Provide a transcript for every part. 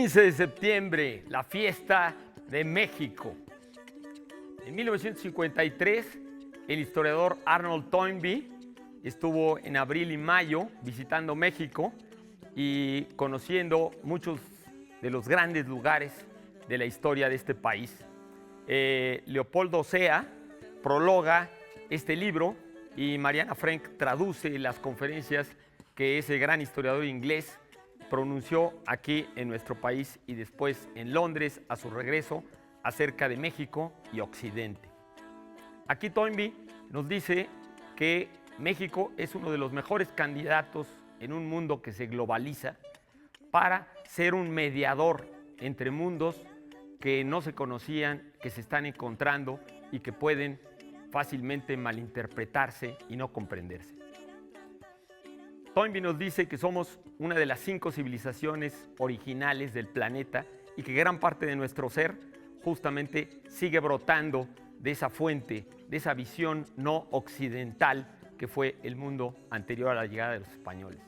15 de septiembre, la fiesta de México. En 1953, el historiador Arnold Toynbee estuvo en abril y mayo visitando México y conociendo muchos de los grandes lugares de la historia de este país. Leopoldo Sea prologa este libro y Mariana Frank traduce las conferencias que ese gran historiador inglés pronunció aquí en nuestro país y después en Londres a su regreso acerca de México y Occidente. Aquí Toynbee nos dice que México es uno de los mejores candidatos en un mundo que se globaliza para ser un mediador entre mundos que no se conocían, que se están encontrando y que pueden fácilmente malinterpretarse y no comprenderse. Toynbee nos dice que somos una de las 5 civilizaciones originales del planeta y que gran parte de nuestro ser justamente sigue brotando de esa fuente, de esa visión no occidental que fue el mundo anterior a la llegada de los españoles.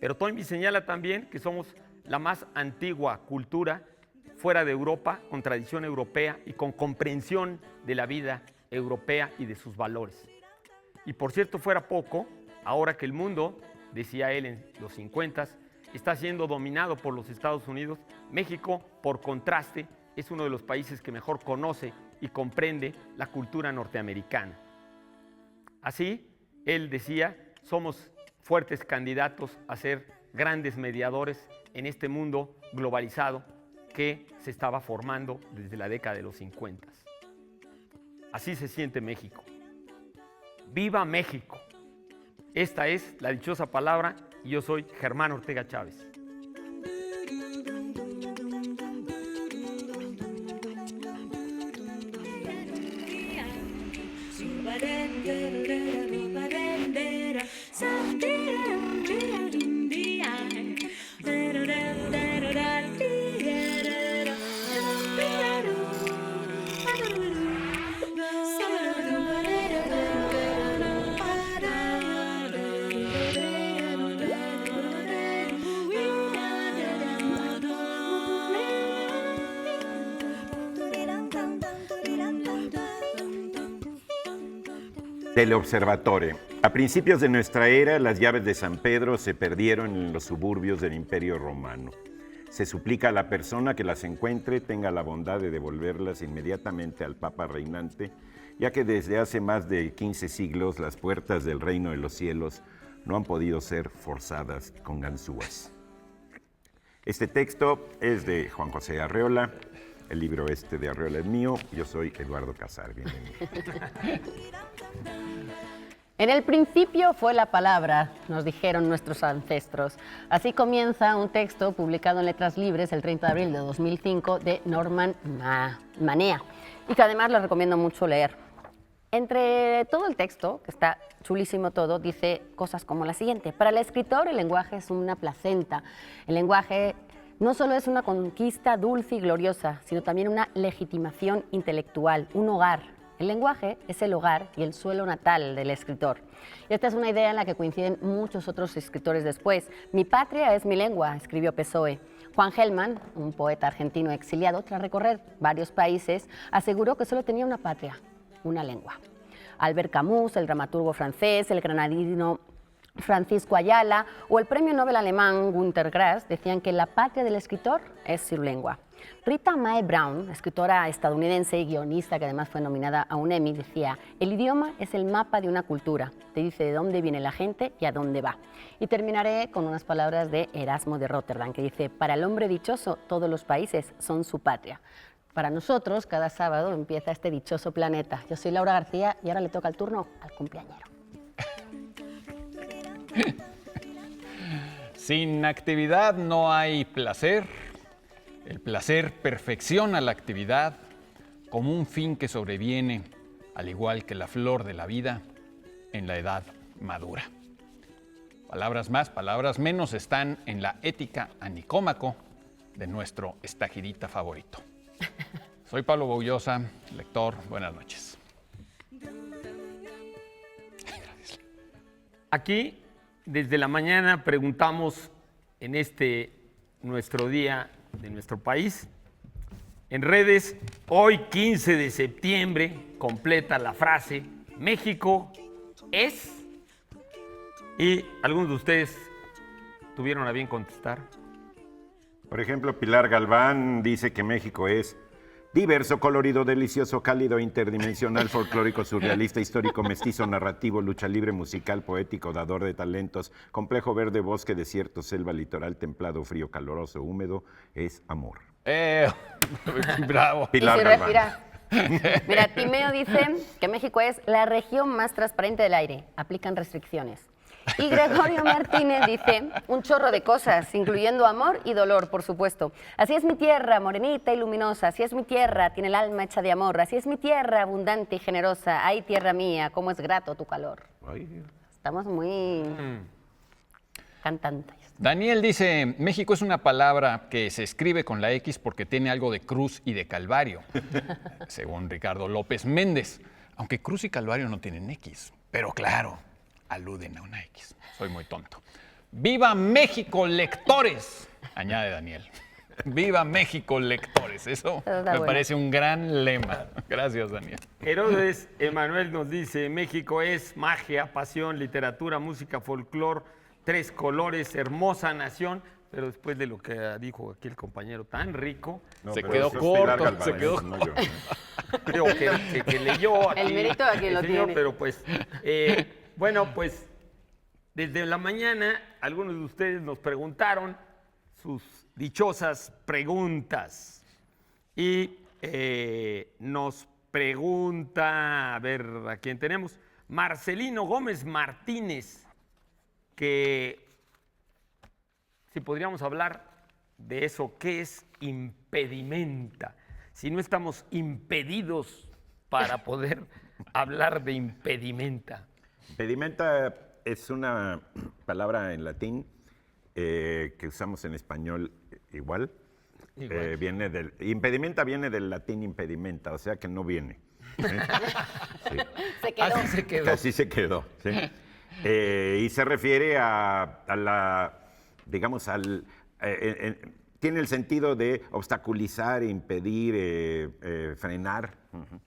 Pero Toynbee señala también que somos la más antigua cultura fuera de Europa, con tradición europea y con comprensión de la vida europea y de sus valores. Y por cierto, fuera poco, ahora que el mundo, decía él en los 50, está siendo dominado por los Estados Unidos, México, por contraste, es uno de los países que mejor conoce y comprende la cultura norteamericana. Así, él decía, somos fuertes candidatos a ser grandes mediadores en este mundo globalizado que se estaba formando desde la década de los 50. Así se siente México. ¡Viva México! Esta es la dichosa palabra y yo soy Germán Ortega Chávez. Teleobservatore. A principios de nuestra era, las llaves de San Pedro se perdieron en los suburbios del Imperio Romano. Se suplica a la persona que las encuentre tenga la bondad de devolverlas inmediatamente al Papa reinante, ya que desde hace más de 15 siglos las puertas del reino de los cielos no han podido ser forzadas con ganzúas. Este texto es de Juan José Arreola. El libro de Arreola es mío. Yo soy Eduardo Casar. Bienvenido. En el principio fue la palabra, nos dijeron nuestros ancestros. Así comienza un texto publicado en Letras Libres el 30 de abril de 2005 de Norman Manea y que además les recomiendo mucho leer. Entre todo el texto, que está chulísimo todo, dice cosas como la siguiente. Para el escritor el lenguaje es una placenta. El lenguaje no solo es una conquista dulce y gloriosa, sino también una legitimación intelectual, un hogar. El lenguaje es el hogar y el suelo natal del escritor. Y esta es una idea en la que coinciden muchos otros escritores después. Mi patria es mi lengua, escribió Pessoe. Juan Gelman, un poeta argentino exiliado, tras recorrer varios países, aseguró que solo tenía una patria, una lengua. Albert Camus, el dramaturgo francés, el granadino Francisco Ayala o el premio Nobel alemán Günter Grass decían que la patria del escritor es su lengua. Rita Mae Brown, escritora estadounidense y guionista que además fue nominada a un Emmy, decía: el idioma es el mapa de una cultura, te dice de dónde viene la gente y a dónde va. Y terminaré con unas palabras de Erasmo de Rotterdam, que dice: para el hombre dichoso todos los países son su patria. Para nosotros, cada sábado empieza este dichoso planeta. Yo soy Laura García y ahora le toca el turno al cumpleañero. Sin actividad no hay placer. El placer perfecciona la actividad como un fin que sobreviene, al igual que la flor de la vida, en la edad madura. Palabras más, palabras menos están en la ética a Nicómaco de nuestro estagirita favorito. Soy Pablo Boullosa, lector. Buenas noches. Aquí, desde la mañana, preguntamos en este nuestro día de nuestro país. En redes, hoy 15 de septiembre, completa la frase, México es... Y algunos de ustedes tuvieron a bien contestar. Por ejemplo, Pilar Galván dice que México es diverso, colorido, delicioso, cálido, interdimensional, folclórico, surrealista, histórico, mestizo, narrativo, lucha libre, musical, poético, dador de talentos, complejo, verde, bosque, desierto, selva, litoral, templado, frío, caloroso, húmedo, es amor. Bravo. Pilar Y si Galván. Mira, Timeo dice que México es la región más transparente del aire. Aplican restricciones. Y Gregorio Martínez dice un chorro de cosas, incluyendo amor y dolor, por supuesto. Así es mi tierra, morenita y luminosa. Así es mi tierra, tiene el alma hecha de amor. Así es mi tierra, abundante y generosa. Ay, tierra mía, cómo es grato tu calor. Ay, Dios. Estamos muy cantantes. Daniel dice, México es una palabra que se escribe con la X porque tiene algo de cruz y de calvario, según Ricardo López Méndez. Aunque cruz y calvario no tienen X, pero claro, aluden a una X. Soy muy tonto. ¡Viva México, lectores! Añade Daniel. ¡Viva México, lectores! Eso Está me bueno. parece un gran lema. Gracias, Daniel. Herodes Emanuel nos dice, México es magia, pasión, literatura, música, folclor, tres colores, hermosa nación. Pero después de lo que dijo aquí el compañero tan rico, No, Se pero quedó eso es Pilar corto, Galván, se quedó no yo. creo que leyó aquí El mérito a quien lo señor, tiene. pero pues, bueno, pues desde la mañana algunos de ustedes nos preguntaron sus dichosas preguntas y nos pregunta, a ver a quién tenemos, Marcelino Gómez Martínez, que si podríamos hablar de eso, ¿qué es impedimenta? Si no estamos impedidos para poder hablar de impedimenta. Impedimenta es una palabra en latín que usamos en español igual. Igual. Impedimenta viene del latín impedimenta, o sea que no viene. Sí. Se quedó. Así se quedó. Así se quedó. ¿Sí? Y se refiere a la, digamos, tiene el sentido de obstaculizar, impedir, frenar. Ujú.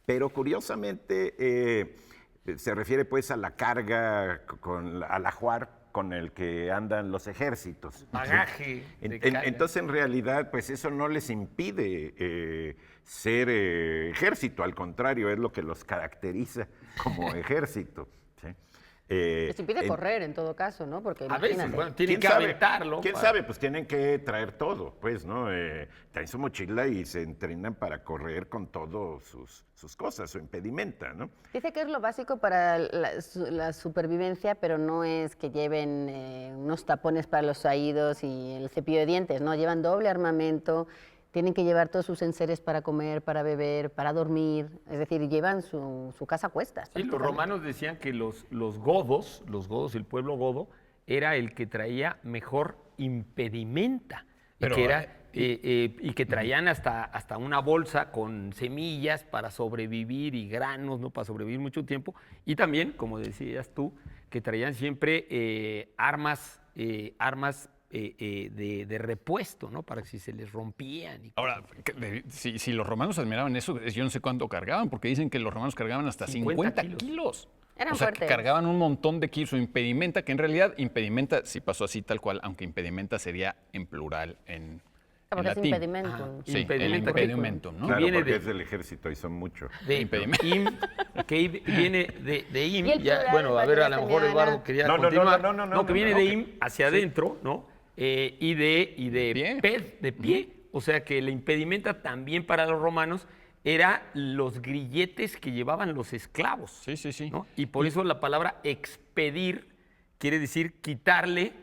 Pero curiosamente se refiere pues a la carga, al ajuar con el que andan los ejércitos. Bagaje de carga. Entonces, en realidad, pues eso no les impide ser ejército, al contrario, es lo que los caracteriza como ejército. ¿Sí? Les impide correr en todo caso, ¿no? Porque A veces, imagínate. bueno, tienen que aventarlo. ¿Quién sabe? Pues tienen que traer todo, pues, ¿no? Traen su mochila y se entrenan para correr con todas sus cosas, su impedimenta, ¿no? Dice que es lo básico para la supervivencia, pero no es que lleven unos tapones para los oídos y el cepillo de dientes, ¿no? Llevan doble armamento, tienen que llevar todos sus enseres para comer, para beber, para dormir, es decir, llevan su casa a cuestas. Sí, los romanos decían que los godos, el pueblo godo, era el que traía mejor impedimenta. Pero, y que traían hasta una bolsa con semillas para sobrevivir y granos, ¿no? Para sobrevivir mucho tiempo. Y también, como decías tú, que traían siempre armas de repuesto, ¿no? Para que si se les rompían. Ahora, si los romanos admiraban eso, yo no sé cuánto cargaban, porque dicen que los romanos cargaban hasta 50 kilos. Eran o sea, fuertes. que cargaban un montón de kilos. Impedimenta, que en realidad impedimenta sí pasó así tal cual, aunque impedimenta sería en plural en Porque es latín. impedimento. Sí, Impedimenta, el impedimento, ¿no? Claro, viene porque de- es del ejército y son muchos. De Impedimento. que viene de im, Y el ya, plural, bueno, a ver, a lo mejor Guatemala. Eduardo quería No, no, continuar. no, que viene de ok. im hacia adentro, ¿no? Y de Pie. ped, de pie. O sea que la impedimenta también para los romanos era los grilletes que llevaban los esclavos. Sí, sí, sí. ¿no? Y por eso la palabra expedir quiere decir quitarle,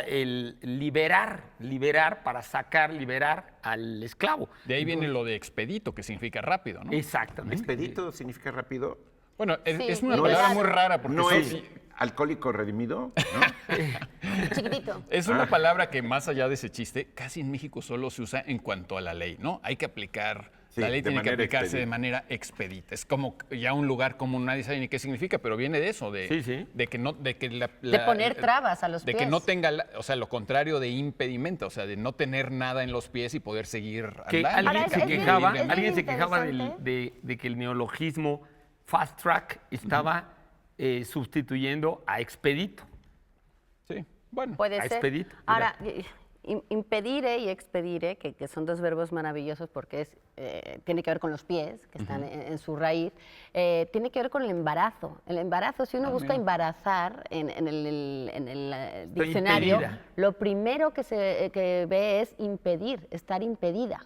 el liberar para sacar, liberar al esclavo. De ahí viene lo de expedito, que significa rápido, ¿no? Exactamente. ¿Expedito significa rápido? Bueno, Sí, es una no palabra es- muy rara porque ¿No son- es alcohólico redimido? ¿No? Chiquitito. es una palabra que más allá de ese chiste, casi en México solo se usa en cuanto a la ley, ¿no? Hay que aplicar Sí, la ley de tiene que manera aplicarse de expedita. manera expedita. Es como ya un lugar común, nadie sabe ni qué significa, pero viene de eso, de, Sí, sí. de que no, de que De poner trabas a los de pies. que no tenga, o sea, lo contrario de impedimento, o sea, de no tener nada en los pies y poder seguir Que andando. Ahora, es bien alguien se quejaba interesante. de que el neologismo fast track estaba sustituyendo a expedito. Sí, bueno. Puede a ser. expedito, Ahora, impedire y expedire, que son dos verbos maravillosos porque tiene que ver con los pies, que están en su raíz, tiene que ver con el embarazo. El embarazo, si uno busca embarazar en el diccionario, impedida. lo primero que ve es impedir, estar impedida.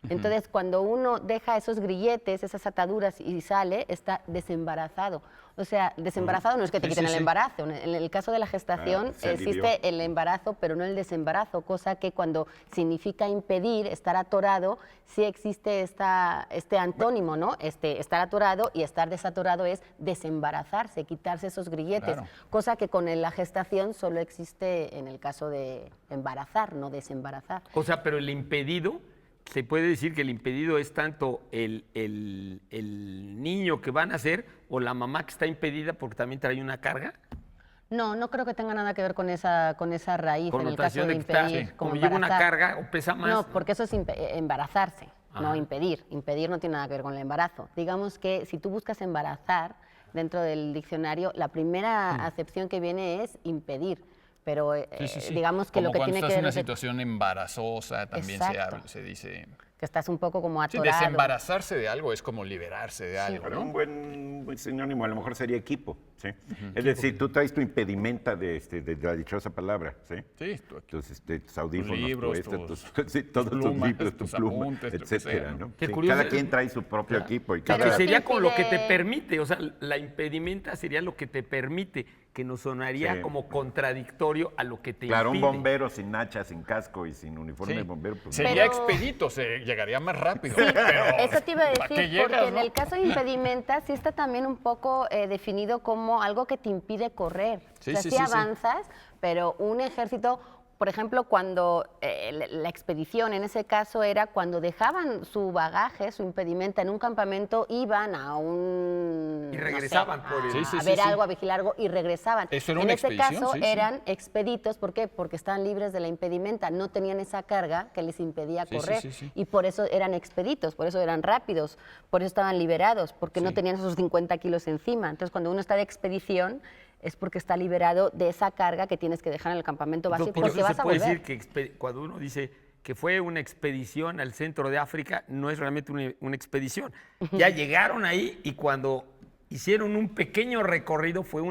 Entonces, cuando uno deja esos grilletes, esas ataduras y sale, está desembarazado. O sea, desembarazado no es que te Sí, quiten sí, el sí. embarazo. En el caso de la gestación se alivió. existe el embarazo, pero no el desembarazo, cosa que cuando significa impedir, estar atorado, sí existe este antónimo, ¿no? Estar atorado y estar desatorado es desembarazarse, quitarse esos grilletes, Claro. cosa que con la gestación solo existe en el caso de embarazar, no desembarazar. O sea, pero el impedido, se puede decir que el impedido es tanto el niño que va a nacer o la mamá que está impedida porque también trae una carga. No, no creo que tenga nada que ver con esa raíz en el caso Connotación de de que está, impedir. como lleva una embarazar. carga o pesa más. No, porque eso es embarazarse, no Ajá. impedir. Impedir no tiene nada que ver con el embarazo. Digamos que si tú buscas embarazar dentro del diccionario, la primera acepción que viene es impedir. Pero Sí, sí, sí. digamos que Como lo que cuando tiene estás que en ver una es de- situación embarazosa, también Exacto. se dice. que estás un poco como Sí, atorado. desembarazarse de algo es como liberarse de algo, Pero ¿no? un buen sinónimo a lo mejor sería equipo, ¿sí? Es decir, tú traes tu impedimenta de la dichosa palabra, ¿sí? Sí, tú aquí. Entonces, tus audífonos, libros, sí, todos tus plumas, libros, tu tus pluma, apuntes, lo que etcétera, sea, ¿no? ¿no? Qué Sí, curioso. cada quien trae su propio equipo y Pero Que cada... sí sería con lo que te impide- permite, o sea, la impedimenta sería lo que te permite, que nos sonaría Sí. como contradictorio a lo que te Claro, un impide. bombero sin hacha, sin casco y sin uniforme Sí. de bombero, pues Sería Pero- expedito, se llegaría más rápido. Sí, pero eso te iba a ¿para qué decir, porque llegas, en no? el caso de impedimenta sí está también un poco definido como algo que te impide correr. Sí, o sea, sí, sí sí, sí. avanzas, pero un ejército, por ejemplo, cuando la expedición en ese caso era cuando dejaban su bagaje, su impedimenta en un campamento, iban a un... Y no sé, regresaban por el- Sí, sí, a sí, ver sí. algo, a vigilar algo y regresaban. Eso era en una ese expedición, caso sí, sí. eran expeditos, ¿por qué? Porque estaban libres de la impedimenta, no tenían esa carga que les impedía Sí, sí, correr. sí, sí. Y por eso eran expeditos, por eso eran rápidos, por eso estaban liberados, porque no Sí. tenían esos 50 kilos encima. Entonces, cuando uno está de expedición, es porque está liberado de esa carga que tienes que dejar en el campamento base, Entonces, por porque eso vas se a puede volver. decir que cuando uno dice que fue una expedición al centro de África, no es realmente una expedición. Ya llegaron ahí y cuando hicieron un pequeño recorrido fue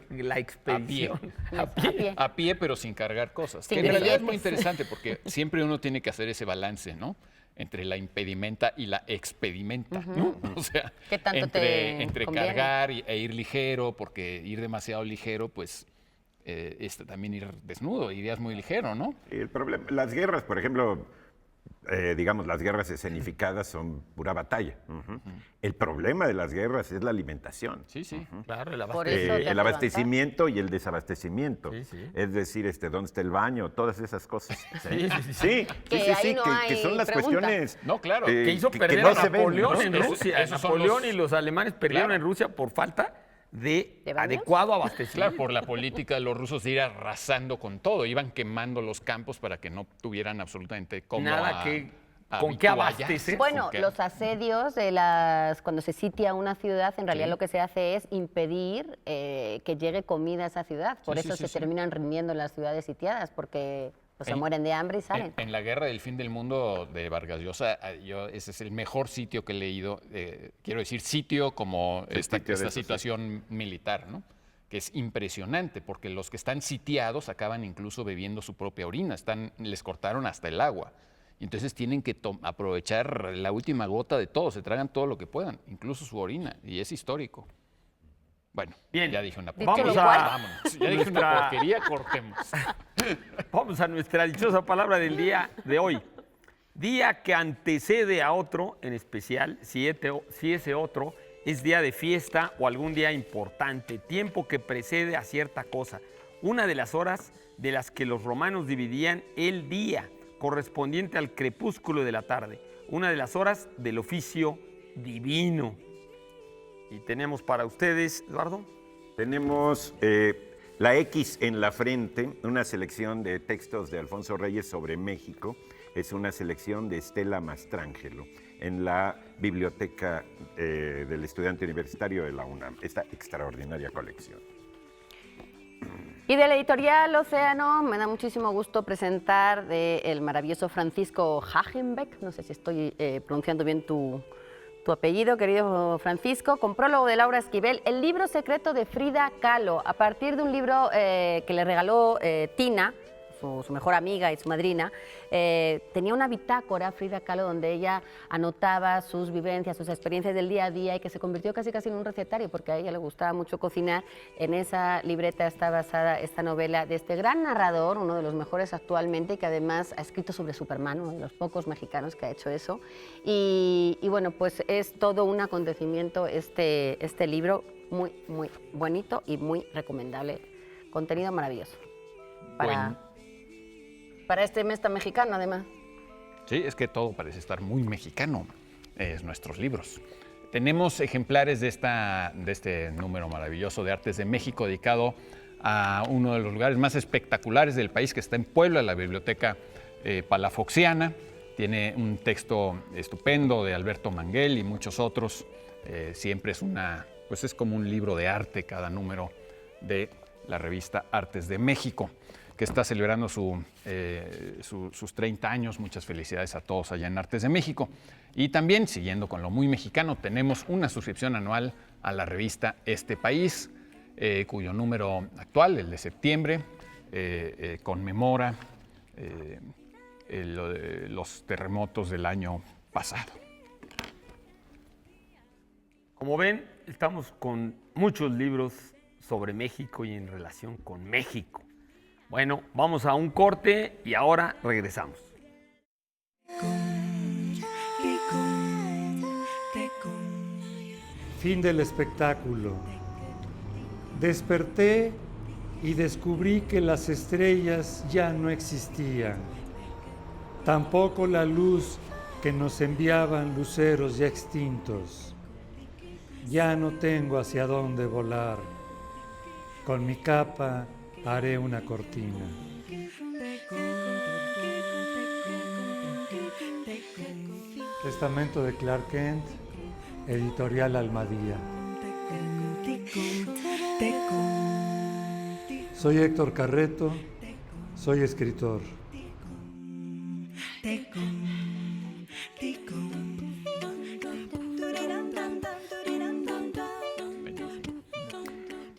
la expedición. A pie. A pie, pero sin cargar cosas. Sin Que en realidad es grilletes. muy interesante porque siempre uno tiene que hacer ese balance, ¿no? Entre la impedimenta y la expedimenta, ¿no? O sea, ¿Qué tanto te entre conviene? cargar e ir ligero, porque ir demasiado ligero, pues también ir desnudo, irías muy ligero, ¿no? El problema, las guerras, por ejemplo, digamos, las guerras escenificadas son pura batalla. Ujú. El problema de las guerras es la alimentación. Sí, sí. Claro, Por eso te hace El abastecimiento y el desabastecimiento. Sí, sí. Es decir, dónde está el baño, todas esas cosas. Sí, sí, sí. Sí, Que sí, sí, ahí no que hay son las pregunta. cuestiones. No, claro. Que hizo perder no a se ven, Napoleón ¿no? en Esos- Rusia. esos son Napoleón los- y los alemanes perdieron Claro. en Rusia por falta de ¿De baños? adecuado abastecimiento. Claro, por la política de los rusos de ir arrasando con todo, iban quemando los campos para que no tuvieran absolutamente cómo Nada con qué habituallarse. abastecer. Bueno, Con qué- los asedios cuando se sitia una ciudad, en realidad Sí. lo que se hace es impedir que llegue comida a esa ciudad. Por Sí, sí, eso sí, se sí. terminan rindiendo las ciudades sitiadas, porque pues, se En- mueren de hambre y salen. En la Guerra del Fin del Mundo de Vargas Llosa, ese es el mejor sitio que he leído. Quiero decir, sitio como El esta sitio de eso, sí. situación militar, ¿no? Que es impresionante, porque los que están sitiados acaban incluso bebiendo su propia orina, les cortaron hasta el agua. Y entonces tienen que aprovechar la última gota de todo, se tragan todo lo que puedan, incluso su orina, y es histórico. Bueno, Bien. ya dije una Dicho Vamos lo a- cual. Vámonos. Ya dije una Nuestra- porquería, cortemos. Vamos a nuestra dichosa palabra del día de hoy. Día que antecede a otro, en especial si ese otro es día de fiesta o algún día importante, tiempo que precede a cierta cosa. Una de las horas de las que los romanos dividían el día, correspondiente al crepúsculo de la tarde. una de las horas del oficio divino. Y tenemos para ustedes, Eduardo. Tenemos La X en la frente, una selección de textos de Alfonso Reyes sobre México. Es una selección de Estela Mastrangelo en la biblioteca del estudiante universitario de la UNAM, esta extraordinaria colección. Y de la editorial Océano, me da muchísimo gusto presentar del maravilloso Francisco Hagenbeck, no sé si estoy pronunciando bien tu apellido, querido Francisco, con prólogo de Laura Esquivel, el libro secreto de Frida Kahlo, a partir de un libro que le regaló Tina, su mejor amiga y su madrina. Tenía una bitácora, Frida Kahlo, donde ella anotaba sus vivencias, sus experiencias del día a día y que se convirtió casi en un recetario porque a ella le gustaba mucho cocinar. En esa libreta está basada esta novela de este gran narrador, uno de los mejores actualmente, que además ha escrito sobre Superman, uno de los pocos mexicanos que ha hecho eso. Y bueno, pues es todo un acontecimiento este libro, muy bonito y muy recomendable. Contenido maravilloso. Para este mes tan mexicano, además. Sí, es que todo parece estar muy mexicano, nuestros libros. Tenemos ejemplares de este número maravilloso de Artes de México, dedicado a uno de los lugares más espectaculares del país, que está en Puebla, la Biblioteca Palafoxiana. Tiene un texto estupendo de Alberto Manguel y muchos otros. Siempre es como un libro de arte cada número de la revista Artes de México, que está celebrando sus 30 años. Muchas felicidades a todos allá en Artes de México. Y también, siguiendo con lo muy mexicano, tenemos una suscripción anual a la revista Este País, cuyo número actual, el de septiembre, conmemora los terremotos del año pasado. Como ven, estamos con muchos libros sobre México y en relación con México. Bueno, vamos a un corte y ahora regresamos. Fin del espectáculo. Desperté y descubrí que las estrellas ya no existían. Tampoco la luz que nos enviaban luceros ya extintos. Ya no tengo hacia dónde volar. Con mi capa haré una cortina. Testamento de Clark Kent, editorial Almadía. Soy Héctor Carreto, soy escritor.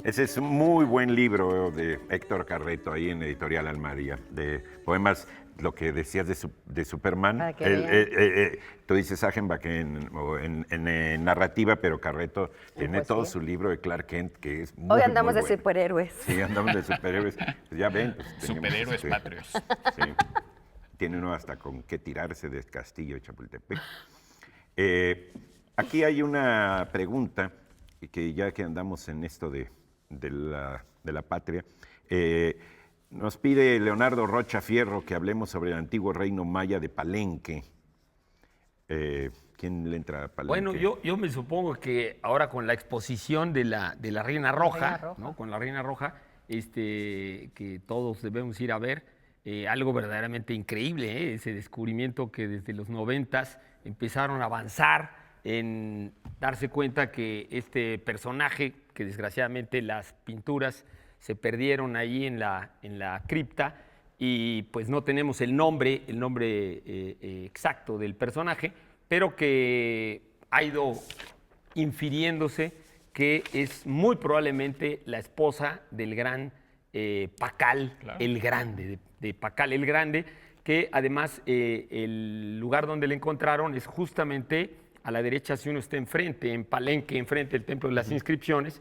Ese es un muy buen libro de Héctor Carreto, ahí en Editorial Almadía, de poemas, lo que decías de Superman. Tú dices Hagenbeck en narrativa, pero Carreto tiene todo su libro de Clark Kent, que es muy, Hoy andamos muy de bueno. superhéroes. Sí, andamos de superhéroes. Pues ya ven. Pues, Superhéroes patrios. Sí. Tiene uno hasta con qué tirarse del castillo de Chapultepec. Aquí hay una pregunta, que ya que andamos en esto de la patria, nos pide Leonardo Rocha Fierro que hablemos sobre el antiguo reino maya de Palenque. ¿Quién le entra a Palenque? Bueno, yo me supongo que ahora con la exposición de la Reina Roja, ¿no? Con la Reina Roja, que todos debemos ir a ver, algo verdaderamente increíble, ese descubrimiento que desde los 90s empezaron a avanzar en darse cuenta que este personaje, que desgraciadamente las pinturas se perdieron ahí en la cripta y pues no tenemos el nombre exacto del personaje, pero que ha ido infiriéndose que es muy probablemente la esposa del gran Pacal el Grande, de Pacal el Grande, que además el lugar donde le encontraron es justamente a la derecha, si uno está enfrente, en Palenque, enfrente del Templo de las Inscripciones.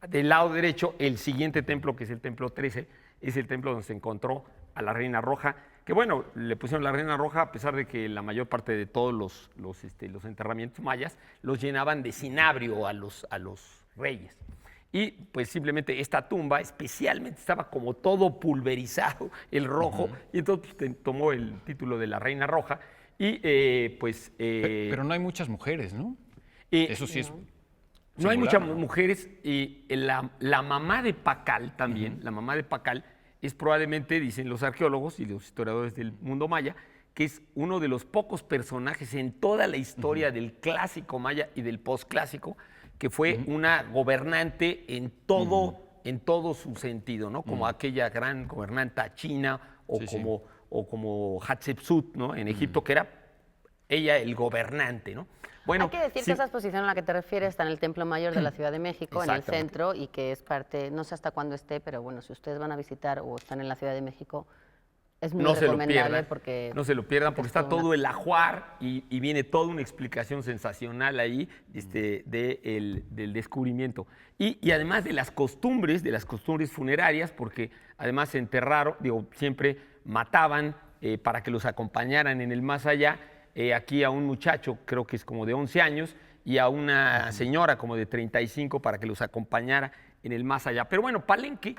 Del lado derecho, el siguiente templo, que es el Templo 13, es el templo donde se encontró a la Reina Roja, que bueno, le pusieron la Reina Roja a pesar de que la mayor parte de todos los enterramientos mayas los llenaban de cinabrio a los reyes. Y pues simplemente esta tumba especialmente estaba como todo pulverizado, el rojo, y entonces pues, tomó el título de la Reina Roja. Y pues... Pero no hay muchas mujeres, ¿no? Eso sí es no hay singular, muchas ¿no? mujeres y la mamá de Pacal también, la mamá de Pacal es probablemente, dicen los arqueólogos y los historiadores del mundo maya, que es uno de los pocos personajes en toda la historia del clásico maya y del posclásico que fue una gobernante en todo su sentido, ¿no? Como aquella gran gobernanta china o, Sí, sí. como Hatshepsut, ¿no? En Egipto, que era ella el gobernante, ¿no? Bueno, Hay que decir sí, que esa exposición a la que te refieres está en el Templo Mayor de la Ciudad de México, en el Exactamente. centro, y que es parte, no sé hasta cuándo esté, pero bueno, si ustedes van a visitar o están en la Ciudad de México, es muy no se lo recomendable pierdan, porque... no se lo pierdan porque es está toda todo una- el ajuar y viene toda una explicación sensacional ahí del descubrimiento. Y además de las costumbres funerarias, porque además se enterraron, siempre mataban para que los acompañaran en el más allá, aquí a un muchacho, creo que es como de 11 años, y a una señora como de 35 para que los acompañara en el más allá. Pero bueno, Palenque,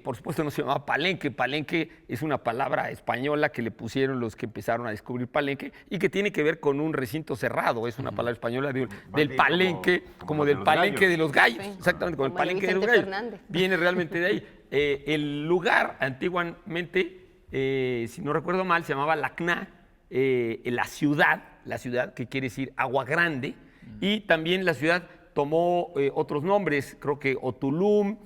por supuesto, no se llamaba Palenque. Palenque es una palabra española que le pusieron los que empezaron a descubrir Palenque y que tiene que ver con un recinto cerrado. Es una palabra española del bien Palenque, como del los Palenque gallos. de los gallos. Sí. Exactamente, como el Como el Palenque de los Vicente gallos. Fernández. Viene realmente de ahí. El lugar, antiguamente, si no recuerdo mal, se llamaba Lacná, la ciudad, que quiere decir agua grande, y también la ciudad tomó otros nombres, creo que Otulum,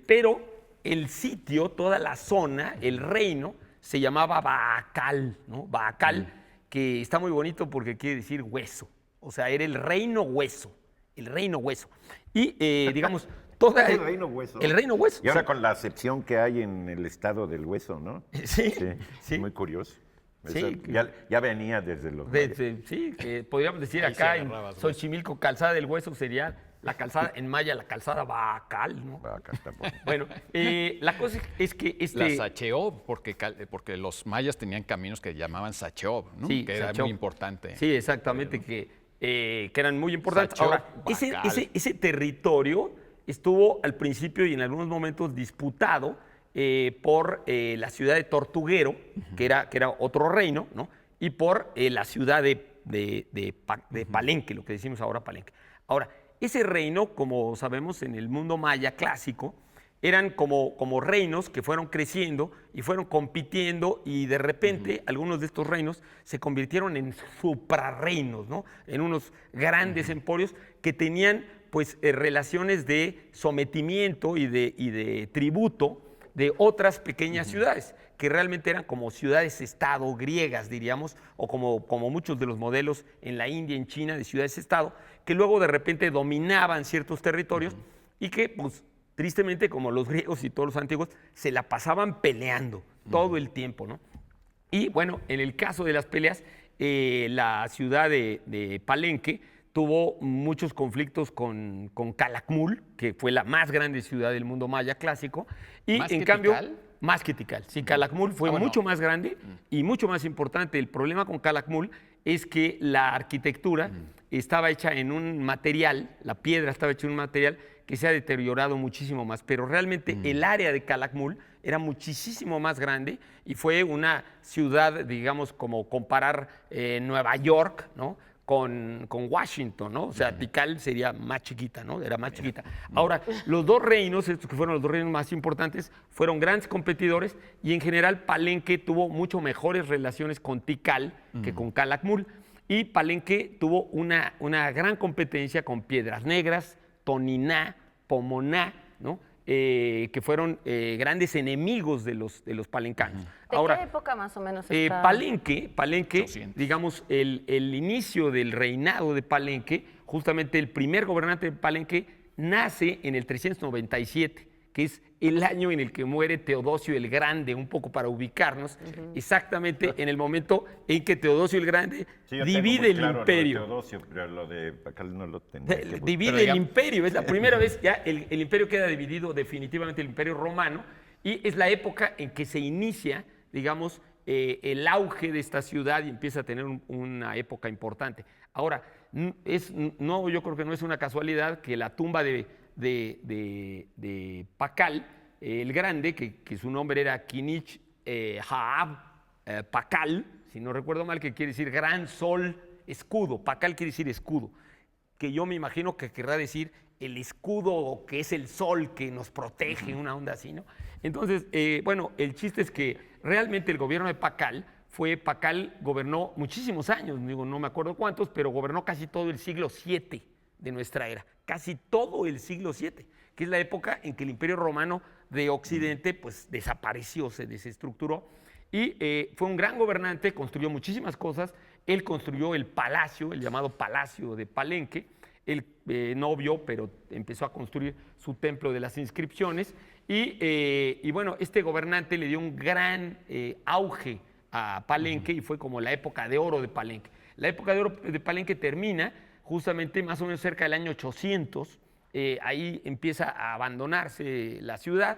pero el sitio, toda la zona, el reino, se llamaba Baakal, ¿no? Baakal, que está muy bonito porque quiere decir hueso. O sea, era el reino hueso. Y, digamos, toda... El reino hueso. El reino hueso. Y ahora con la acepción que hay en el estado del hueso, ¿no? Sí, Sí, sí. muy curioso. Sí, Eso ya venía desde los mayas. Sí, que podríamos decir Ahí se acá en agarrabas hueso. Xochimilco, calzada del hueso sería la calzada, en maya la calzada Baakal, ¿no? Acá estamos. Bueno, la cosa es que La Sacheob, porque los mayas tenían caminos que llamaban Sacheob, ¿no? Sí, Que era Sacheob. muy importante. Sí, exactamente, que eran muy importantes. Sacheob, Ahora, Bacal. ese territorio estuvo al principio y en algunos momentos disputado por la ciudad de Tortuguero, que era otro reino, ¿no? Y por la ciudad de Palenque, lo que decimos ahora Palenque. Ahora, ese reino, como sabemos en el mundo maya clásico, eran como reinos que fueron creciendo y fueron compitiendo y de repente algunos de estos reinos se convirtieron en suprarreinos, ¿no? En unos grandes emporios que tenían pues relaciones de sometimiento y de tributo de otras pequeñas ciudades, que realmente eran como ciudades-estado griegas, diríamos, o como muchos de los modelos en la India, en China, de ciudades-estado, que luego de repente dominaban ciertos territorios y que, pues, tristemente, como los griegos y todos los antiguos, se la pasaban peleando todo el tiempo, ¿no? Y bueno, en el caso de las peleas, la ciudad de Palenque tuvo muchos conflictos con Calakmul, que fue la más grande ciudad del mundo maya clásico, y ¿Más en que cambio, Tikal? más que Tikal. Sí, Calakmul fue bueno. mucho más grande y mucho más importante. El problema con Calakmul es que la arquitectura estaba hecha en un material, la piedra estaba hecha en un material que se ha deteriorado muchísimo más, pero realmente el área de Calakmul era muchísimo más grande y fue una ciudad, digamos, como comparar Nueva York, ¿no? Con Washington, ¿no? O sea, Tikal sería más chiquita, ¿no? Era más chiquita. Ahora, los dos reinos, estos que fueron los dos reinos más importantes, fueron grandes competidores y en general Palenque tuvo mucho mejores relaciones con Tikal que con Calakmul. Y Palenque tuvo una gran competencia con Piedras Negras, Toniná, Pomoná, ¿no? Que fueron grandes enemigos de los palencanos. ¿De qué época más o menos está? Palenque, 800. digamos, el inicio del reinado de Palenque, justamente el primer gobernante de Palenque nace en el 397, que es el año en el que muere Teodosio el Grande, un poco para ubicarnos, exactamente en el momento en que Teodosio el Grande Sí, yo tengo divide muy el claro lo de imperio. Teodosio, pero lo de Pacal no lo tenía que buscar. Divide Pero el digamos- imperio, es la primera vez ya el imperio queda dividido definitivamente, el imperio romano, y es la época en que se inicia, digamos, el auge de esta ciudad y empieza a tener una época importante. Ahora, yo creo que no es una casualidad que la tumba de Pacal, el Grande, que su nombre era Kinich Haab Pacal, si no recuerdo mal, que quiere decir gran sol, escudo. Pacal quiere decir escudo, que yo me imagino que querrá decir el escudo que es el sol que nos protege, una onda así, ¿no? Entonces, bueno, el chiste es que realmente el gobierno de Pacal gobernó muchísimos años, digo, no me acuerdo cuántos, pero gobernó casi todo el siglo VII de nuestra era, casi todo el siglo VII, que es la época en que el Imperio Romano de Occidente pues desapareció, se desestructuró, y fue un gran gobernante, construyó muchísimas cosas. Él construyó el palacio, el llamado Palacio de Palenque. Él no vio, pero empezó a construir su templo de las inscripciones, y bueno, este gobernante le dio un gran auge a Palenque, y fue como la época de oro de Palenque. La época de oro de Palenque termina justamente más o menos cerca del año 800, ahí empieza a abandonarse la ciudad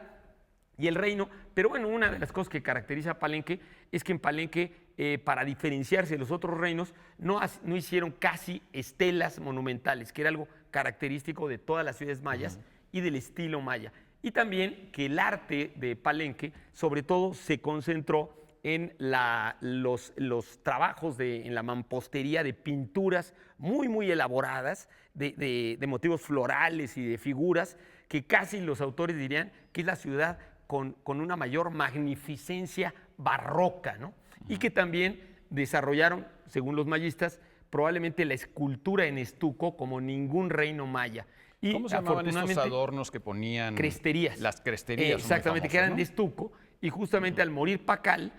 y el reino, pero bueno, una de las cosas que caracteriza a Palenque es que en Palenque, para diferenciarse de los otros reinos, no hicieron casi estelas monumentales, que era algo característico de todas las ciudades mayas y del estilo maya. Y también que el arte de Palenque, sobre todo, se concentró en los trabajos en la mampostería de pinturas muy, muy elaboradas, de motivos florales y de figuras, que casi los autores dirían que es la ciudad con una mayor magnificencia barroca, ¿no? Y que también desarrollaron, según los mayistas, probablemente la escultura en estuco como ningún reino maya. Y ¿cómo se llamaban estos adornos que ponían? Cresterías. Las cresterías. Exactamente, que eran de estuco, y justamente al morir Pacal,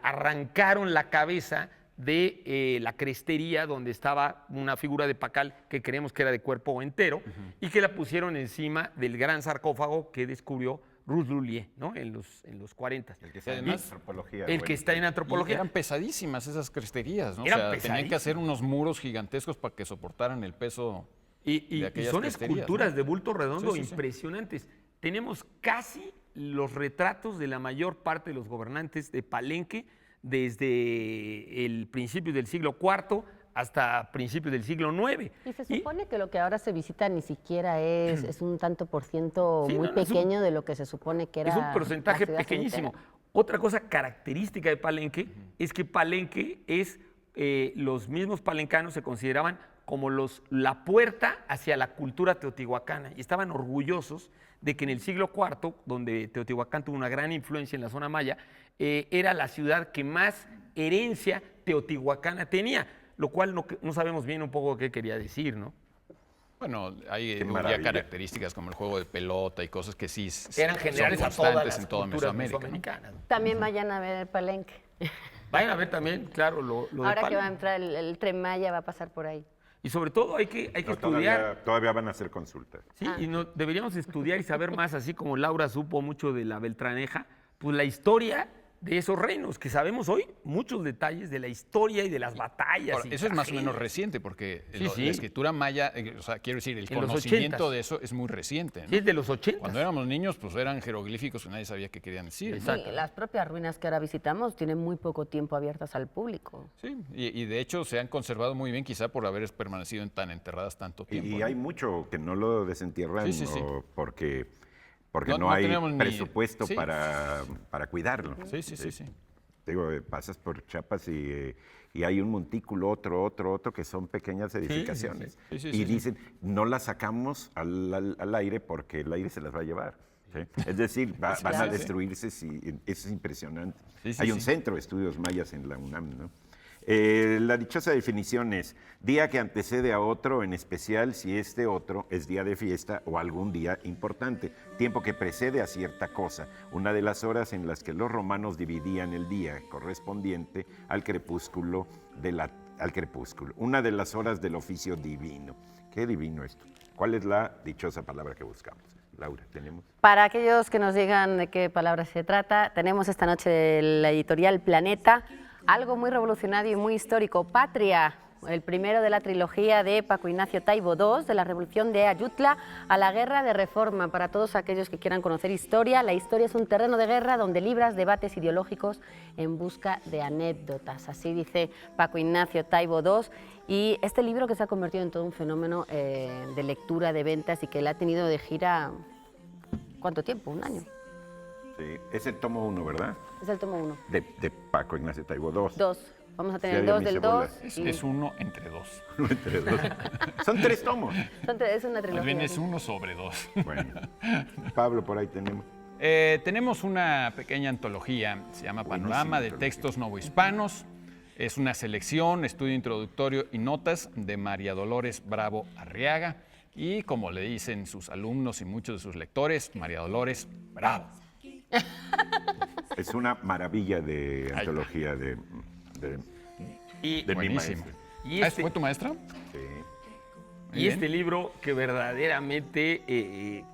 arrancaron la cabeza de la crestería donde estaba una figura de Pacal que creemos que era de cuerpo entero, y que la pusieron encima del gran sarcófago que descubrió Ruth Lullier, ¿no? en los 40. El que está en Además, antropología. El que está en antropología. Y eran pesadísimas esas cresterías, ¿no? Eran o sea, tenían que pesadísimas. hacer unos muros gigantescos para que soportaran el peso Y de aquellas son cresterías, esculturas, ¿no? de bulto redondo, Sí, sí, sí. impresionantes. Tenemos casi los retratos de la mayor parte de los gobernantes de Palenque desde el principio del siglo IV hasta principios del siglo IX. Y se supone que lo que ahora se visita ni siquiera es un tanto por ciento Sí, muy no, no, pequeño de lo que se supone que era. Es un porcentaje la ciudad pequeñísimo. entera. Otra cosa característica de Palenque es que Palenque es, los mismos palencanos se consideraban como la puerta hacia la cultura teotihuacana, y estaban orgullosos de que en el siglo IV, donde Teotihuacán tuvo una gran influencia en la zona maya, era la ciudad que más herencia teotihuacana tenía, lo cual no sabemos bien un poco qué quería decir, ¿no? Bueno, hay Qué ya maravilla. características como el juego de pelota y cosas que sí Eran son generales a todas constantes las en toda culturas Mesoamérica, ¿no? mesoamericanas, ¿no? También vayan a ver Palenque. Vayan a ver también, claro, lo de Ahora que va a Palenque. entrar el Tren Maya, va a pasar por ahí. Y sobre todo hay que No, estudiar. todavía van a hacer consultas. Sí, y deberíamos estudiar y saber más, así como Laura supo mucho de la Beltraneja, pues la historia de esos reinos, que sabemos hoy muchos detalles de la historia y de las batallas. Ahora, y eso es más o menos tragedias. reciente, porque Sí, sí. la escritura maya, o sea, quiero decir, el En los conocimiento 80s. de eso es muy reciente, ¿no? Sí, es de los 80. Cuando éramos niños, pues eran jeroglíficos que nadie sabía qué querían decir, ¿no? Exacto. Y las propias ruinas que ahora visitamos tienen muy poco tiempo abiertas al público. Sí, y de hecho se han conservado muy bien, quizá por haber permanecido tan enterradas tanto tiempo. Y ¿no? hay mucho que no lo desentierran Sí, sí, sí. porque No- no no hay tenemos ni- presupuesto sí. para cuidarlo. Sí. Digo, pasas por Chiapas y hay un montículo, otro, que son pequeñas edificaciones. Sí. Y dicen, no las sacamos al aire porque el aire se las va a llevar. ¿sí? Es decir, van a claro. destruirse, eso es impresionante. Sí, Hay un sí. centro de estudios mayas en la UNAM, ¿no? La dichosa definición es día que antecede a otro, en especial si este otro es día de fiesta o algún día importante, tiempo que precede a cierta cosa, una de las horas en las que los romanos dividían el día correspondiente al crepúsculo, una de las horas del oficio divino. ¿Qué divino esto? ¿Cuál es la dichosa palabra que buscamos? Laura, ¿tenemos? Para aquellos que nos digan de qué palabra se trata, tenemos esta noche de la editorial Planeta algo muy revolucionario y muy histórico, Patria, el primero de la trilogía de Paco Ignacio Taibo II, de la Revolución de Ayutla a la Guerra de Reforma. Para todos aquellos que quieran conocer historia, la historia es un terreno de guerra donde libras debates ideológicos en busca de anécdotas. Así dice Paco Ignacio Taibo II. Y este libro que se ha convertido en todo un fenómeno de lectura, de ventas y que le ha tenido de gira, ¿cuánto tiempo? ¿Un año? Sí, es el tomo 1, ¿verdad? Es el tomo 1. De Paco Ignacio Taibo 2. 2. Vamos a tener Sí, el había 2 mis del 2. cebolas. Es uno entre dos. Entre dos. Son 3 tomos. Es una Más trilogía. bien es uno sobre dos. Bueno, Pablo, por ahí tenemos. Tenemos una pequeña antología, se llama Panorama de antología. Textos Novohispanos. Es una selección, estudio introductorio y notas de María Dolores Bravo Arriaga. Y como le dicen sus alumnos y muchos de sus lectores, María Dolores Bravo. Es una maravilla de Ahí antología de Y, mi Buenísimo. maestro. y ¿Ah, este, ¿Fue tu maestra? Sí. y este libro que verdaderamente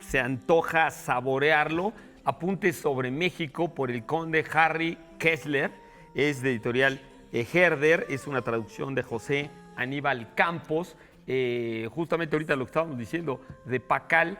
se antoja saborearlo, Apuntes sobre México por el conde Harry Kessler, es de editorial Herder, es una traducción de José Aníbal Campos. Justamente ahorita lo que estábamos diciendo de Pacal,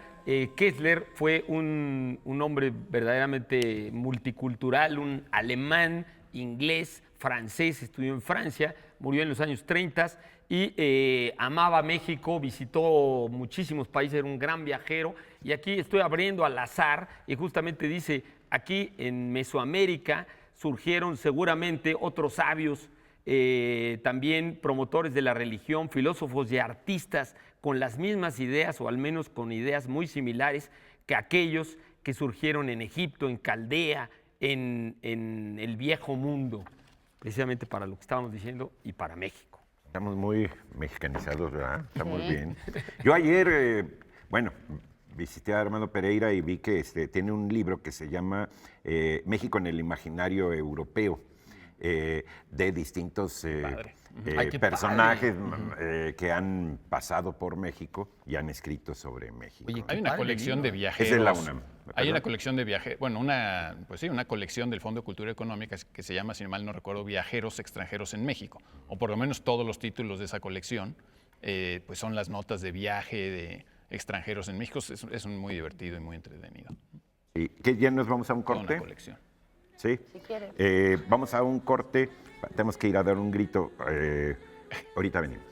Kessler fue un hombre verdaderamente multicultural, un alemán, inglés, francés, estudió en Francia, murió en los años 30 y amaba México, visitó muchísimos países, era un gran viajero. Y aquí estoy abriendo al azar y justamente dice, aquí en Mesoamérica surgieron seguramente otros sabios, también promotores de la religión, filósofos y artistas con las mismas ideas o al menos con ideas muy similares que aquellos que surgieron en Egipto, en Caldea, en el viejo mundo, precisamente para lo que estábamos diciendo y para México. Estamos muy mexicanizados, ¿verdad? Estamos Sí. bien. Yo ayer, visité a Armando Pereira y vi que tiene un libro que se llama México en el imaginario europeo, de distintos Padre. Ay, qué personajes que han pasado por México y han escrito sobre México. Oye, Hay una padre colección libro. de viajeros. Es de la UNAM, Hay una ¿verdad? colección de viajeros, bueno, una colección del Fondo de Cultura Económica que se llama, si mal no recuerdo, Viajeros extranjeros en México. O por lo menos todos los títulos de esa colección, pues son las notas de viaje de extranjeros en México. Es muy divertido y muy entretenido. ¿Y qué ya nos vamos a un Toda corte? una colección. Sí. Si quieres. Vamos a un corte. Tenemos que ir a dar un grito. Ahorita venimos.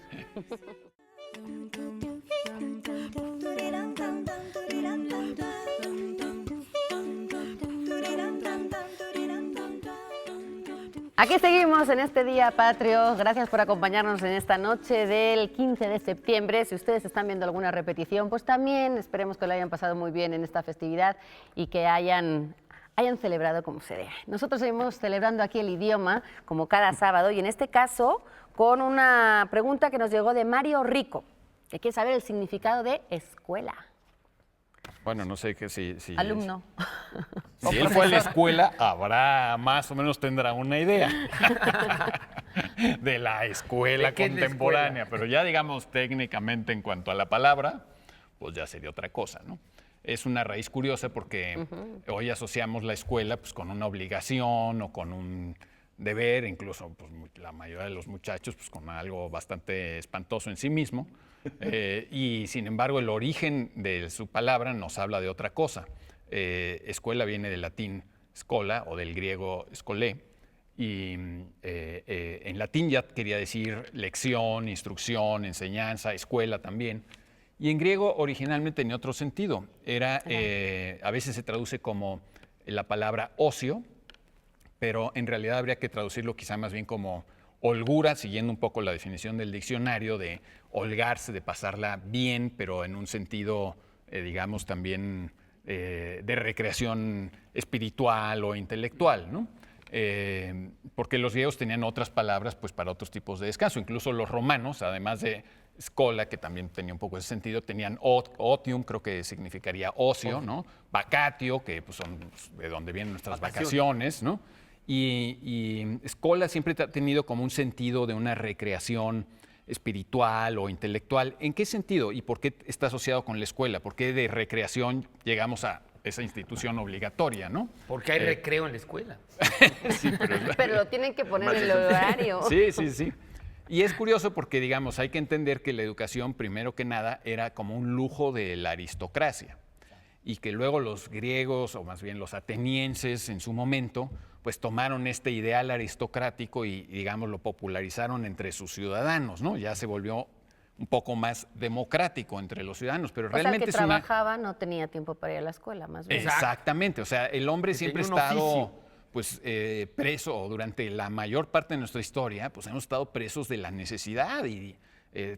Aquí seguimos en este día patrio. Gracias por acompañarnos en esta noche del 15 de septiembre. Si ustedes están viendo alguna repetición, pues también esperemos que lo hayan pasado muy bien en esta festividad y que hayan celebrado como se debe. Nosotros seguimos celebrando aquí el idioma, como cada sábado, y en este caso con una pregunta que nos llegó de Mario Rico, que quiere saber el significado de escuela. Bueno, no sé si Alumno. Si él fue a la escuela, habrá más o menos tendrá una idea de la escuela ¿De qué es la contemporánea, escuela? pero ya digamos técnicamente en cuanto a la palabra, pues ya sería otra cosa, ¿no? Es una raíz curiosa porque hoy asociamos la escuela pues, con una obligación o con un deber, incluso pues, la mayoría de los muchachos pues, con algo bastante espantoso en sí mismo. Y sin embargo el origen de su palabra nos habla de otra cosa. Escuela viene del latín scola o del griego scolé y en latín ya quería decir lección, instrucción, enseñanza, escuela también. Y en griego originalmente tenía otro sentido. A veces se traduce como la palabra ocio, pero en realidad habría que traducirlo quizá más bien como holgura, siguiendo un poco la definición del diccionario de holgarse, de pasarla bien, pero en un sentido, digamos, también de recreación espiritual o intelectual, ¿no? Porque los griegos tenían otras palabras pues, para otros tipos de descanso. Incluso los romanos, además de scola, que también tenía un poco ese sentido, tenían otium, creo que significaría ocio, ¿no? Vacatio, que pues, son de donde vienen nuestras vacaciones, ¿no? Y escola siempre ha tenido como un sentido de una recreación espiritual o intelectual. ¿En qué sentido? ¿Y por qué está asociado con la escuela? ¿Por qué de recreación llegamos a esa institución obligatoria, no? Porque hay recreo en la escuela. Sí, Pero lo tienen que poner en el horario. Sí. Y es curioso porque, digamos, hay que entender que la educación, primero que nada, era como un lujo de la aristocracia. Y que luego los griegos, o más bien los atenienses en su momento, pues tomaron este ideal aristocrático y, digamos, lo popularizaron entre sus ciudadanos, ¿no? Ya se volvió un poco más democrático entre los ciudadanos, pero O sea, el realmente que es una... trabajaba no tenía tiempo para ir a la escuela, más bien. Exactamente, o sea, el hombre Que siempre ha tenía un estado oficio. pues, preso, o durante la mayor parte de nuestra historia, pues hemos estado presos de la necesidad y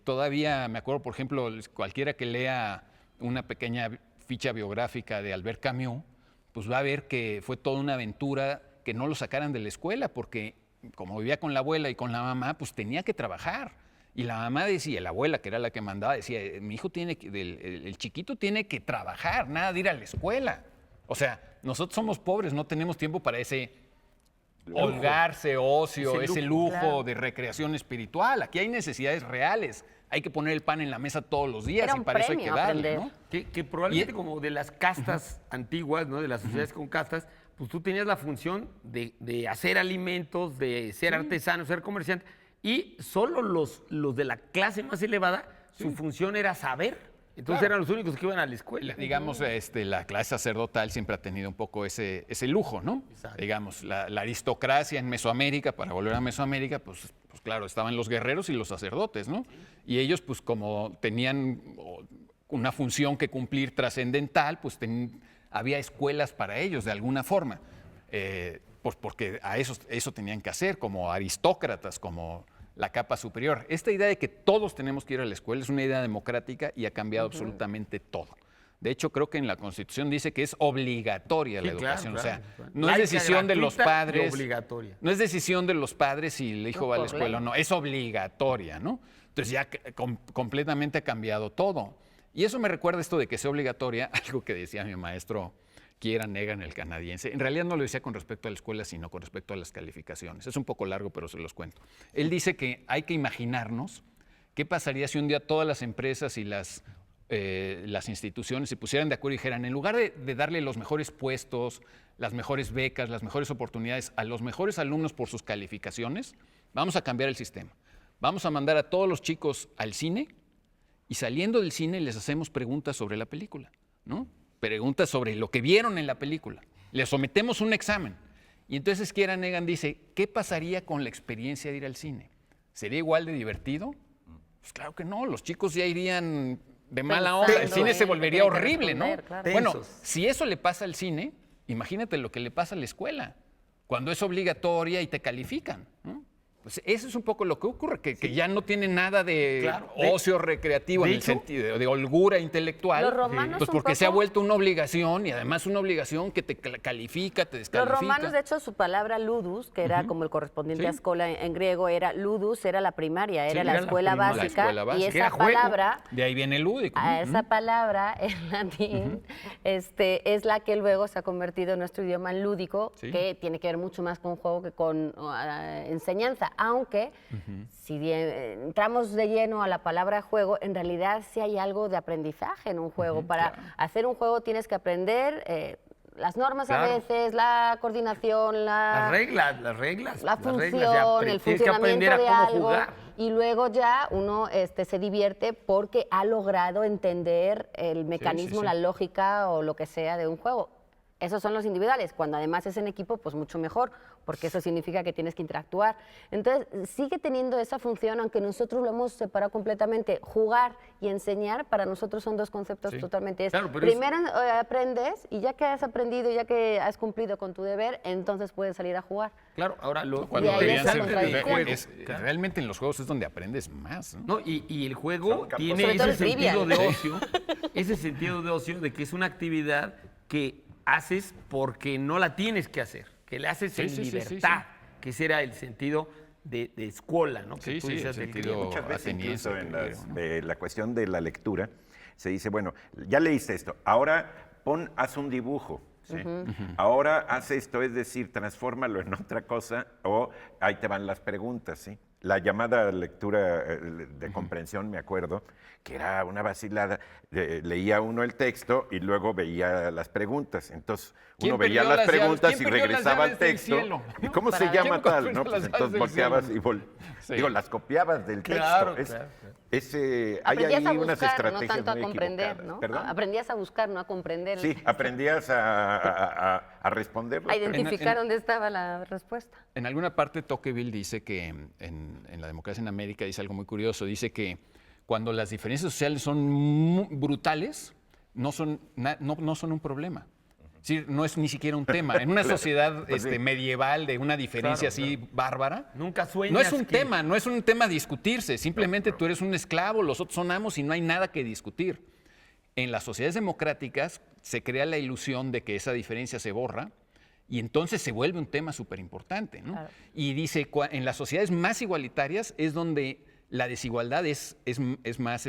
todavía me acuerdo, por ejemplo, cualquiera que lea una pequeña ficha biográfica de Albert Camus, pues va a ver que fue toda una aventura que no lo sacaran de la escuela, porque como vivía con la abuela y con la mamá, pues tenía que trabajar. Y la mamá decía, la abuela, que era la que mandaba, decía, mi hijo tiene que, el chiquito tiene que trabajar, nada de ir a la escuela. O sea, nosotros somos pobres, no tenemos tiempo para ese holgarse, ocio, ese lujo claro. de recreación espiritual. Aquí hay necesidades reales. Hay que poner el pan en la mesa todos los días Era y un para eso hay que premio darle, aprender. ¿no? Que probablemente como de las castas antiguas, ¿no? De las sociedades con castas, pues tú tenías la función de hacer alimentos, de ser artesano, ser comerciante, y solo los de la clase más elevada, su función era saber. Entonces Claro. eran los únicos que iban a la escuela. Digamos, la clase sacerdotal siempre ha tenido un poco ese lujo, ¿no? Exacto. Digamos, la aristocracia en Mesoamérica, para volver a Mesoamérica, pues claro, estaban los guerreros y los sacerdotes, ¿no? Y ellos, pues como tenían una función que cumplir trascendental, pues había escuelas para ellos de alguna forma, pues porque a eso tenían que hacer, como aristócratas, como la capa superior. Esta idea de que todos tenemos que ir a la escuela es una idea democrática y ha cambiado absolutamente todo. De hecho, creo que en la Constitución dice que es obligatoria la Sí, claro, educación. claro, O sea, claro. no es Laica, decisión de los gratuita y padres. obligatoria. No es decisión de los padres si el hijo No, va a la por escuela o ley. no. Es obligatoria, ¿no? Entonces ya completamente ha cambiado todo. Y eso me recuerda esto de que sea obligatoria, algo que decía mi maestro Kiera Negan, el canadiense. En realidad no lo decía con respecto a la escuela, sino con respecto a las calificaciones. Es un poco largo, pero se los cuento. Él dice que hay que imaginarnos qué pasaría si un día todas las empresas y las instituciones se pusieran de acuerdo y dijeran, en lugar de darle los mejores puestos, las mejores becas, las mejores oportunidades a los mejores alumnos por sus calificaciones, vamos a cambiar el sistema. Vamos a mandar a todos los chicos al cine y saliendo del cine les hacemos preguntas sobre la película, ¿no? Preguntas sobre lo que vieron en la película. Les sometemos un examen. Y entonces Kiera Negan dice, ¿qué pasaría con la experiencia de ir al cine? ¿Sería igual de divertido? Pues claro que no, los chicos ya irían de mala onda, el Pensando cine se en volvería que tienen que horrible, ¿no? responder, claro. Bueno, Tensos. si eso le pasa al cine, imagínate lo que le pasa a la escuela, cuando es obligatoria y te califican, ¿no? Pues eso es un poco lo que ocurre, que ya no tiene nada de Claro. ocio recreativo de en el hecho, sentido de holgura intelectual. Los romanos Pues un porque se ha poco- vuelto una obligación y además una obligación que te califica, te Los descalifica. romanos, de hecho, su palabra ludus, que era como el correspondiente a Sí. escola en griego, era ludus, era la primaria, era la era la escuela primaria. básica. La escuela Y básica. Que era esa juego. palabra, De ahí viene el lúdico. a ¿no? esa palabra en latín, es la que luego se ha convertido en nuestro idioma lúdico, Sí. que tiene que ver mucho más con juego que con enseñanza. Aunque, si entramos de lleno a la palabra juego, en realidad sí hay algo de aprendizaje en un juego. Para hacer un juego tienes que aprender las normas a Claro. veces, la coordinación, Las reglas, la las reglas función, ya el tienes que aprender funcionamiento a de cómo algo. jugar. Y luego ya uno se divierte porque ha logrado entender el mecanismo, sí. la lógica o lo que sea de un juego. Esos son los individuales. Cuando además es en equipo, pues mucho mejor, porque eso significa que tienes que interactuar. Entonces, sigue teniendo esa función, aunque nosotros lo hemos separado completamente. Jugar y enseñar, para nosotros son dos conceptos Sí. totalmente... Claro, pero es- Primero aprendes y ya que has aprendido, ya que has cumplido con tu deber, entonces puedes salir a jugar. Claro, ahora lo Cuando ahí deberían está ser- la contradicción. Claro. realmente en los juegos es donde aprendes más, ¿no? No, y el juego Son campos. tiene Sobre todo ese el sentido trivial. de ocio, ese sentido de ocio de que es una actividad que haces porque no la tienes que hacer, que la haces Sí, en sí, sí, sí, libertad, que ese era el sentido de escuela, ¿no? Que Sí, tú sí, decías el del sentido- griego. Muchas veces ateniense, incluso en griego, ¿no? de la cuestión de la lectura se dice, bueno, ya leíste esto, ahora haz un dibujo. ¿sí? Ahora haz esto, es decir, transfórmalo en otra cosa o ahí te van las preguntas. ¿sí? La llamada lectura de comprensión, me acuerdo, que era una vacilada. Leía uno el texto y luego veía las preguntas. Entonces ¿Quién uno veía perdió las las llaves? preguntas ¿Quién y perdió las regresaba al llaves del texto. cielo? ¿Y cómo Para se ver. llama ¿Quién tal? perdió ¿no? las Pues llaves entonces del volteabas cielo? y Sí. digo, las copiabas del texto. Claro, Es- claro. hay ahí Aprendías a unas buscar, no estrategias tanto a muy comprender, equivocadas. ¿no? ¿Perdón? Aprendías a buscar, no a comprender. Sí, aprendías a responder. A identificar dónde estaba la respuesta. En alguna parte Tocqueville dice que en la democracia en América dice algo muy curioso, dice que cuando las diferencias sociales son brutales, no son un problema. Es decir, no es ni siquiera un tema. En una sociedad medieval de una diferencia bárbara, Nunca sueñas no es un que- tema, no es un tema a discutirse. Simplemente tú eres un esclavo, los otros son amos y no hay nada que discutir. En las sociedades democráticas se crea la ilusión de que esa diferencia se borra y entonces se vuelve un tema súper importante, ¿no? Claro. Y dice, en las sociedades más igualitarias es donde la desigualdad es más,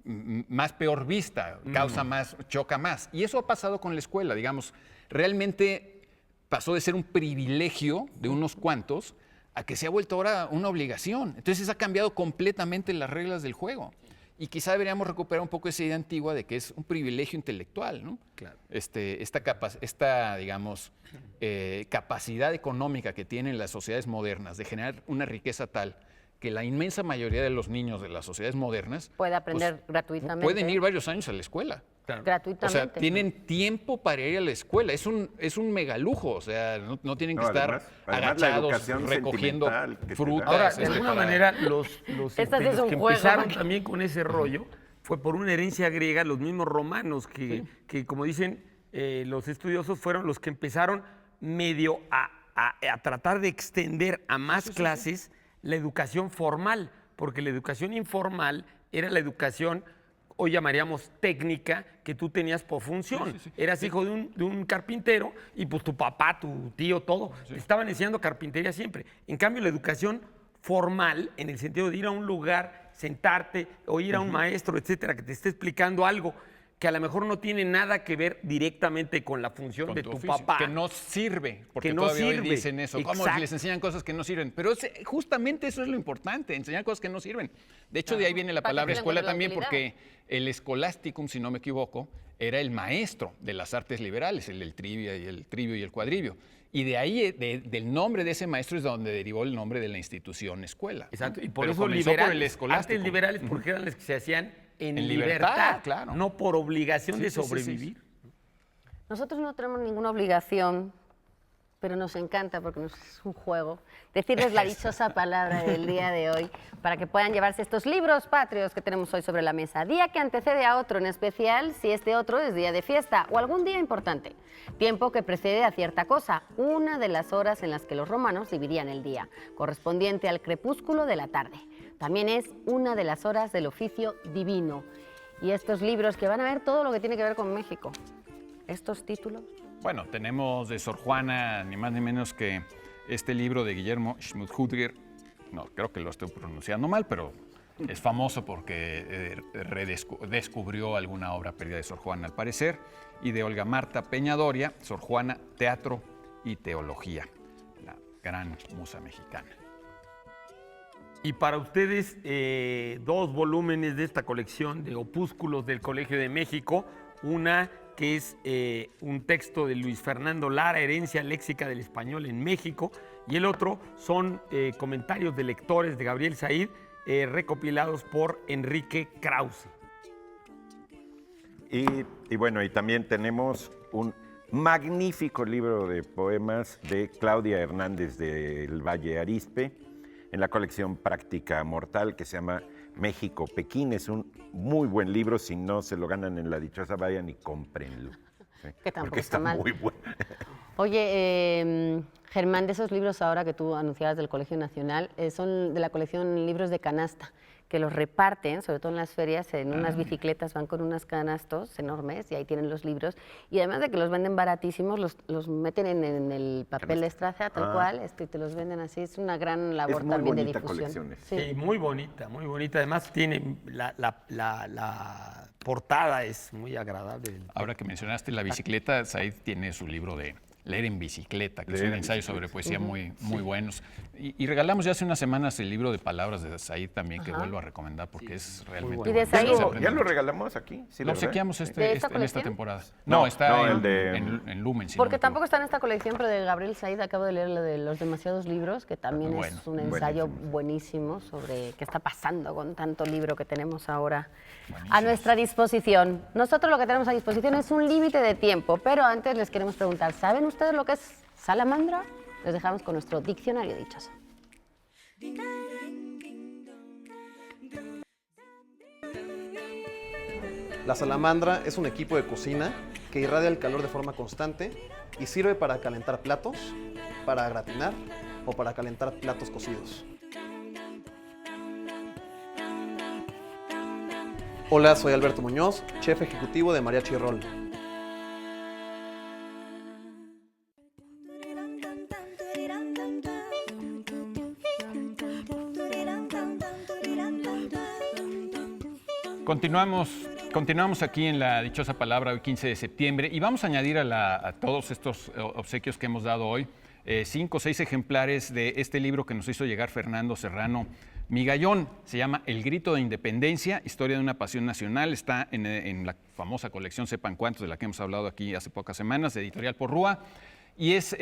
más peor vista, causa más, choca más. Y eso ha pasado con la escuela, digamos. Realmente pasó de ser un privilegio de unos cuantos a que se ha vuelto ahora una obligación. Entonces ha cambiado completamente las reglas del juego. Y quizá deberíamos recuperar un poco esa idea antigua de que es un privilegio intelectual, ¿no? Claro. Esta digamos, capacidad económica que tienen las sociedades modernas de generar una riqueza tal que la inmensa mayoría de los niños de las sociedades modernas Puede aprender gratuitamente. pueden ir varios años a la escuela. O Gratuitamente. sea, tienen tiempo para ir a la escuela. Es un megalujo. O sea, no tienen que No, estar además la agachados educación recogiendo sentimental que te da. frutas. Ahora, de alguna para- manera, los Esta sí es un que juego, empezaron ¿no? también con ese rollo fue por una herencia griega, los mismos romanos, que como dicen los estudiosos, fueron los que empezaron medio a tratar de extender a más clases la educación formal, porque la educación informal era la educación, hoy llamaríamos técnica, que tú tenías por función. Eras hijo de un carpintero y pues tu papá, tu tío, todo, te estaban enseñando carpintería siempre. En cambio, la educación formal, en el sentido de ir a un lugar, sentarte, o ir a un maestro, etcétera, que te esté explicando algo que a lo mejor no tiene nada que ver directamente con la función con de tu tu oficio, papá. que no sirve, porque Que no todavía hoy sirve. dicen eso. ¿Cómo Exacto. les enseñan cosas que no sirven? Pero justamente eso es lo importante, enseñar cosas que no sirven. De hecho, de ahí viene la Para que palabra tengan escuela la también, utilidad. porque el scholasticum, si no me equivoco, era el maestro de las artes liberales, el del trivia y el trivio y el cuadrivio. Y de ahí, del nombre de ese maestro es donde derivó el nombre de la institución escuela. Exacto, y por Pero eso comenzó por el liberales, escolástico. artes liberales, porque eran las que se hacían en libertad, libertad, claro. no por obligación de Sí, sí, sí, sobrevivir. Nosotros no tenemos ninguna obligación, pero nos encanta porque es un juego, decirles la dichosa palabra del día de hoy para que puedan llevarse estos libros patrios que tenemos hoy sobre la mesa. Día que antecede a otro, en especial si este otro es día de fiesta o algún día importante. Tiempo que precede a cierta cosa, una de las horas en las que los romanos dividían el día, correspondiente al crepúsculo de la tarde. También es una de las horas del oficio divino. Y estos libros que van a ver todo lo que tiene que ver con México. Estos títulos. Bueno, tenemos de Sor Juana, ni más ni menos que este libro de Guillermo Schmidhuber. No, creo que lo estoy pronunciando mal, pero es famoso porque descubrió alguna obra perdida de Sor Juana, al parecer. Y de Olga Marta Peñadoria, Sor Juana, Teatro y Teología, la gran musa mexicana. Y para ustedes, 2 volúmenes de esta colección de opúsculos del Colegio de México. Una que es un texto de Luis Fernando Lara, Herencia léxica del español en México. Y el otro son comentarios de lectores de Gabriel Said, recopilados por Enrique Krause. Y bueno, y también tenemos un magnífico libro de poemas de Claudia Hernández del Valle Arizpe, en la colección Práctica Mortal, que se llama México Pekín. Es un muy buen libro. Si no se lo ganan en la dichosa, vayan y cómprenlo. ¿Sí? Que tampoco Porque está mal. muy bueno. Oye, Germán, de esos libros ahora que tú anunciabas del Colegio Nacional, son de la colección Libros de Canasta, que los reparten, sobre todo en las ferias, en unas bicicletas, van con unos canastos enormes y ahí tienen los libros. Y además de que los venden baratísimos, los meten en el papel de estraza, tal cual, y te los venden así. Es una gran labor muy también de bonita difusión. colección esa. Sí. Sí, muy bonita, muy bonita. Además, tiene la portada es muy agradable. Ahora que mencionaste la bicicleta, Said tiene su libro de Leer en bicicleta, que es Leer un en ensayo sobre poesía muy buenos. Y regalamos ya hace unas semanas el libro de palabras de Said también, que vuelvo a recomendar porque es realmente Y de bueno. Said- Se aprende ¿Ya lo mucho. regalamos aquí? ¿Sí, Lo verdad? obsequiamos ¿De esta en esta colección? temporada. No, No, está no, en, el de- en Lumen. si no Porque me tampoco equivoco. está en esta colección, pero de Gabriel Said acabo de leer lo de Los demasiados libros, que también Bueno, es un ensayo buenísimo sobre qué está pasando con tanto libro que tenemos ahora a nuestra disposición. Nosotros lo que tenemos a disposición es un límite de tiempo, pero antes les queremos preguntar, ¿saben ustedes lo que es salamandra? Les dejamos con nuestro diccionario dichoso. La salamandra es un equipo de cocina que irradia el calor de forma constante y sirve para calentar platos, para gratinar o para calentar platos cocidos. Hola, soy Alberto Muñoz, chef ejecutivo de Mariachi Roll. Continuamos aquí en la dichosa palabra hoy 15 de septiembre y vamos a añadir a todos estos obsequios que hemos dado hoy 5 o 6 ejemplares de este libro que nos hizo llegar Fernando Serrano Migallón. Se llama El Grito de Independencia, historia de una pasión nacional. Está en la famosa colección Sepan Cuántos, de la que hemos hablado aquí hace pocas semanas, de Editorial Porrúa. Y es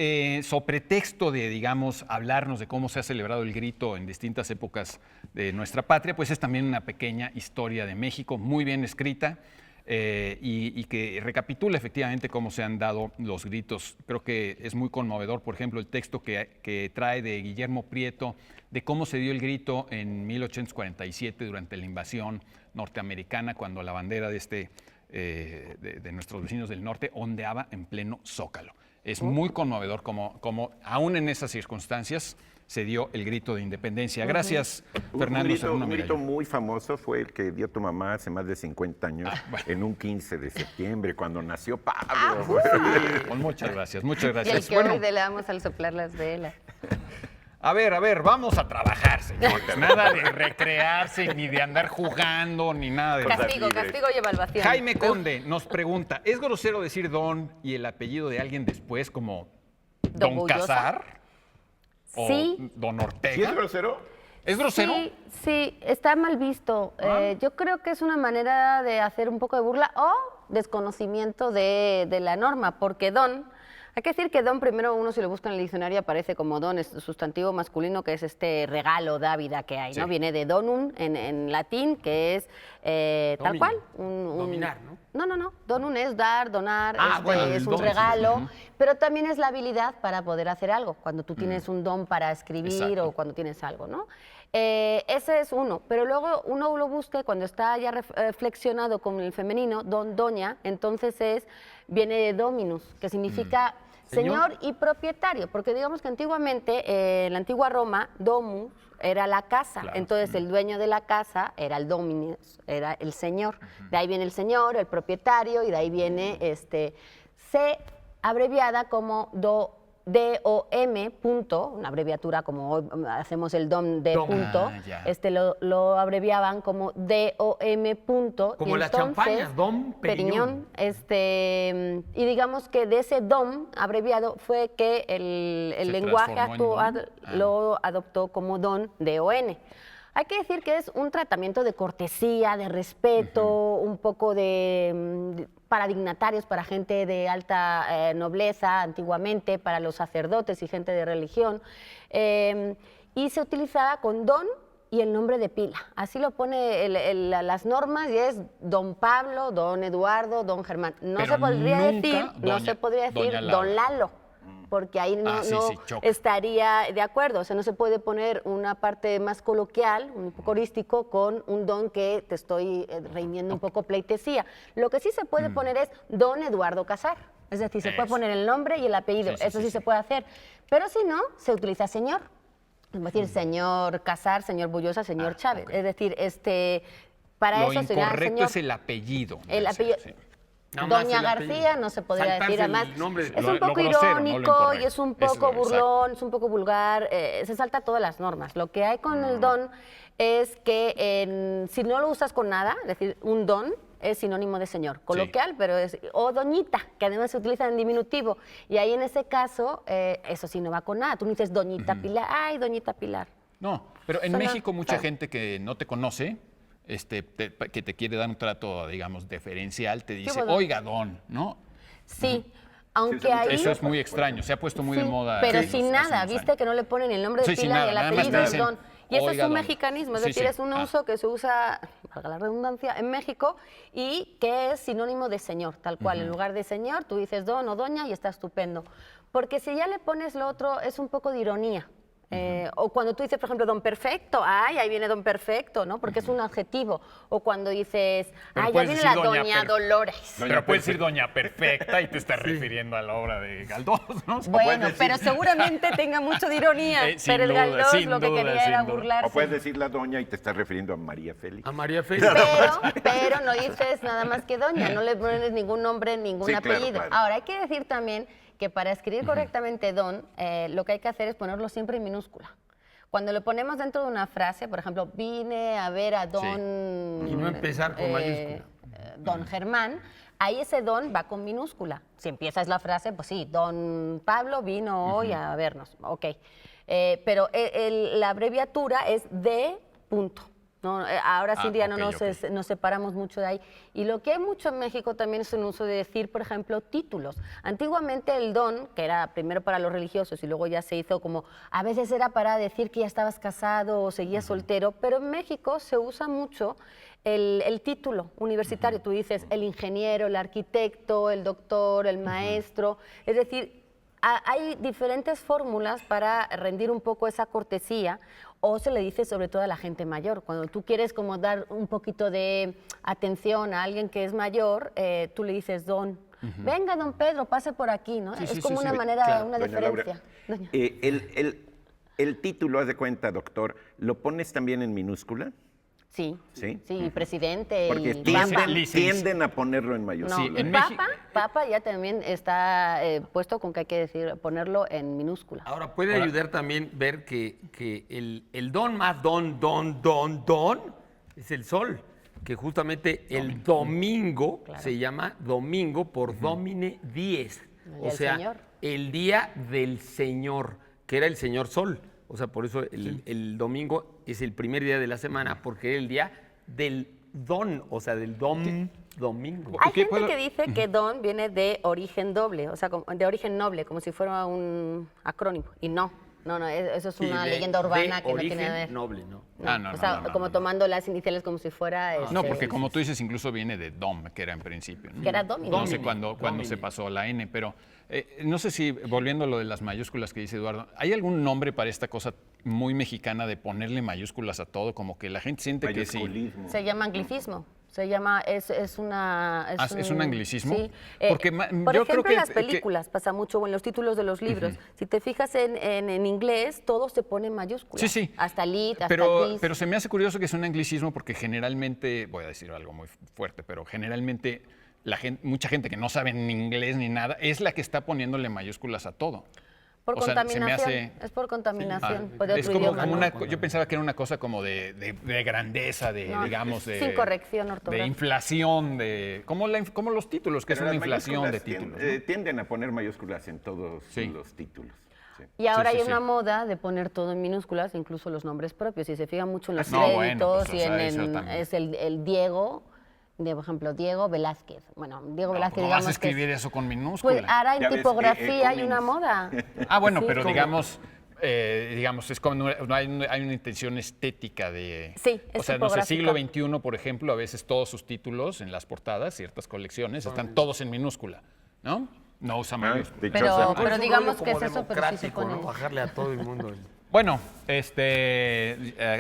sobre texto de, digamos, hablarnos de cómo se ha celebrado el grito en distintas épocas de nuestra patria, pues es también una pequeña historia de México, muy bien escrita y que recapitula efectivamente cómo se han dado los gritos. Creo que es muy conmovedor, por ejemplo, el texto que trae de Guillermo Prieto, de cómo se dio el grito en 1847 durante la invasión norteamericana, cuando la bandera de nuestros vecinos del norte ondeaba en pleno Zócalo. Es muy conmovedor como aún en esas circunstancias se dio el grito de independencia. Gracias, Fernando Serrano Un grito Migallón. muy famoso fue el que dio tu mamá hace más de 50 años, en un 15 de septiembre, cuando nació Pablo. Pues muchas gracias, muchas Y el gracias. que hoy le damos al soplar las velas. A ver, vamos a trabajar, señores. Nada de recrearse, ni de andar jugando, ni nada de eso. Castigo y evaluación. Jaime Conde nos pregunta, ¿es grosero decir don y el apellido de alguien después como Don ¿Bullosa? Casar? ¿O Sí. Don Ortega? ¿Sí es grosero? ¿Es grosero? Sí, está mal visto. Yo creo que es una manera de hacer un poco de burla o desconocimiento de la norma, porque don, hay que decir que don, primero uno si lo busca en el diccionario aparece como don, es sustantivo masculino, que es este regalo, dávida que hay, ¿no? Sí. Viene de donum en latín, que es tal Domino. cual. Dominar, ¿no? No. Donum es dar, donar, Bueno, es el un don, regalo, sí. pero también es la habilidad para poder hacer algo, cuando tú tienes un don para escribir Exacto. o cuando tienes algo, ¿no? Ese es uno, pero luego uno lo busca cuando está ya flexionado con el femenino, don, doña, entonces viene de dominus, que significa señor y propietario, porque digamos que antiguamente, en la antigua Roma, domus era la casa, Claro. entonces el dueño de la casa era el dominus, era el señor. De ahí viene el señor, el propietario, y de ahí viene C abreviada como DOM, punto, una abreviatura como hoy hacemos el DOM de Dom. punto, ya. lo abreviaban como DOM, punto. Como y las entonces, champañas, Dom Perignon. y digamos que de ese DOM abreviado fue que el Se lenguaje transformó en actual don. lo adoptó como don, DON. Hay que decir que es un tratamiento de cortesía, de respeto, un poco para dignatarios, para gente de alta nobleza antiguamente, para los sacerdotes y gente de religión. Y se utilizaba con don y el nombre de pila. Así lo pone las normas y es don Pablo, don Eduardo, don Germán. No Pero se podría nunca decir, doña Laura. don Lalo, porque ahí no Sí, choca. estaría de acuerdo. O sea, no se puede poner una parte más coloquial, un poco corístico, con un don que te estoy rindiendo un poco pleitesía. Lo que sí se puede poner es don Eduardo Casar. Es decir, se puede Eso. poner el nombre y el apellido. Sí, Eso sí se puede hacer. Pero si no, se utiliza señor. Es decir, señor Casar, señor Bullosa, señor Chávez. ok. Es decir, para Lo eso sería incorrecto señor. es el apellido. El debe ser, apellido. sí. Nada más Doña el apellido. García no se podría Saltarse decir, además el nombre de- es Lo- un poco lo grosero, no lo irónico y incorrecto. es un Es poco lo- burlón, es un poco vulgar, se salta todas las normas. Lo que hay con el don es que si no lo usas con nada, es decir, un don es sinónimo de señor, coloquial, pero o doñita, que además se utiliza en diminutivo. Y ahí en ese caso, eso sí no va con nada. Tú no dices doñita Pilar, ay, doñita Pilar. No, pero en Suena México mucha feo. gente que no te conoce, que te quiere dar un trato, digamos, deferencial, te dice, bueno. oiga, don, ¿no? Sí, aunque Sí, ahí... Eso es muy extraño, se ha puesto muy de Sí, moda. pero estos sin nada, últimos viste años. que no le ponen el nombre de Sí, sin pila nada, y el nada más apellido te es dicen, don. Y eso es "Oiga, un don". mexicanismo, es Sí, decir, sí. es un Ah. uso que se usa, valga la redundancia, en México y que es sinónimo de señor, tal cual. En lugar de señor, tú dices don o doña y está estupendo. Porque si ya le pones lo otro, es un poco de ironía. O cuando tú dices, por ejemplo, don perfecto, ay, ahí viene don perfecto, ¿no? Porque es un adjetivo. O cuando dices, Pero ay, ya puedes viene decir la doña doña Dolores. Pero puedes decir Doña Perfecta y te estás refiriendo a la obra de Galdós, ¿no? Bueno, pero seguramente tenga mucho de ironía. Sin Pero el duda, Galdós sin lo que duda, quería era sin duda. burlarse. O puedes decir la doña y te estás refiriendo a María Félix. A María Félix. Pero no dices nada más que doña, no le pones ningún nombre, ningún Sí, claro, apellido. claro. Ahora, hay que decir también que para escribir correctamente don, lo que hay que hacer es ponerlo siempre en minúscula. Cuando lo ponemos dentro de una frase, por ejemplo, vine a ver a don... Y no empezar con mayúscula. Don Germán, ahí ese don va con minúscula. Si empiezas la frase, pues sí, don Pablo vino hoy a vernos, ok. Pero la abreviatura es de punto. No, ahora sí día no nos separamos mucho de ahí. Y lo que hay mucho en México también es un uso de decir, por ejemplo, títulos. Antiguamente el don, que era primero para los religiosos y luego ya se hizo como, a veces era para decir que ya estabas casado o seguías soltero, pero en México se usa mucho el título universitario. Tú dices el ingeniero, el arquitecto, el doctor, el maestro. Es decir, hay diferentes fórmulas para rendir un poco esa cortesía, o se le dice sobre todo a la gente mayor. Cuando tú quieres como dar un poquito de atención a alguien que es mayor, tú le dices don. Venga, don Pedro, pase por aquí, ¿no? Sí, es sí, como sí, una sí, manera, claro, una doña Laura. diferencia. El título, haz de cuenta, doctor, ¿lo pones también en minúscula? Sí, ¿Sí? sí, presidente Porque y papa. tienden a ponerlo en No, mayúscula. Sí, y en México- papa ya también está puesto con que hay que decir, ponerlo en minúscula. Ahora, puede ayudar también ver que el don más don es el sol, que justamente el domingo se llama domingo por Domine Dies, o del sea, Señor. el día del Señor, que era el Señor Sol. O sea, por eso el domingo es el primer día de la semana, porque era el día del don, o sea, del domingo. Hay ¿Qué gente puedo- que dice que don viene de origen doble, o sea, de origen noble, como si fuera un acrónimo. Y no, eso es Sí, una de- leyenda urbana de que no tiene origen que ver. noble, ¿no? O sea, como tomando las iniciales como si fuera... No, este, porque como tú dices, incluso viene de dom, que era en principio. ¿no? Que era domine. No sé Domine, cuándo se domine. pasó la N, pero no sé si, volviendo a lo de las mayúsculas que dice Eduardo, ¿hay algún nombre para esta cosa muy mexicana de ponerle mayúsculas a todo? Como que la gente siente que sí. Mayusculismo. Se llama anglicismo. Se llama, es una... ¿Es un anglicismo? Sí. Porque por yo ejemplo, creo que- en las películas pasa mucho, o en los títulos de los libros. Si te fijas en inglés, todo se pone en mayúsculas. Sí, sí. Hasta lit, hasta Pero, this. pero se me hace curioso que es un anglicismo porque generalmente, voy a decir algo muy fuerte, pero generalmente mucha gente que no sabe ni inglés ni nada es la que está poniéndole mayúsculas a todo. Por o sea, se me contaminación. hace- Es por contaminación. Ah, pues de es otro como, idioma, como ¿no? una, yo pensaba que era una cosa como de grandeza, No, digamos, de... sin corrección De ortográfica. inflación, como los títulos, que Pero es una las inflación de mayúsculas títulos. tienden a poner mayúsculas en todos Sí. los títulos. Sí. Y ahora Sí, sí, hay una sí. moda de poner todo en minúsculas, incluso los nombres propios. Si se fijan mucho en los No, bueno, créditos pues, y o sea, eso también. es el Diego, por ejemplo, Diego Velázquez. Bueno, Diego No, Velázquez, pues no vas a digamos que escribir es- eso con minúscula. Pues ahora Ya en ves, tipografía hay una Cummings. moda. Ah, bueno, Sí, pero como- digamos, es como no hay una intención estética de... Sí, es o sea, no sé, tipográfica. siglo XXI, por ejemplo, a veces todos sus títulos en las portadas, ciertas colecciones, están todos en minúscula, ¿no? No usa mayúscula. Dichosa. Pero Es un digamos rollo que como es eso, pero sí se democrático, pone. ¿no? Bajarle a todo el mundo. Bueno,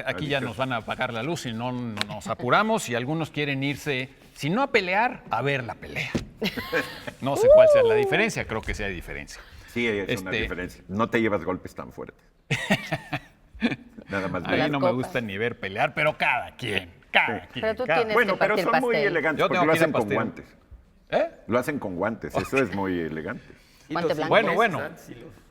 aquí ya nos van a apagar la luz y no nos apuramos y algunos quieren irse, si no a pelear, a ver la pelea. No sé cuál sea la diferencia, creo que sí hay diferencia. Sí, es una diferencia. No te llevas golpes tan fuertes. Nada más. A mí las no me copas. gusta ni ver pelear, pero cada quien, cada quien. Pero tú cada- tienes Bueno, que pero partir son muy pastel. elegantes Yo porque tengo lo que ir a hacen con pastel. guantes. ¿Eh? Lo hacen con guantes, eso es muy elegante. Guante blanco. Bueno.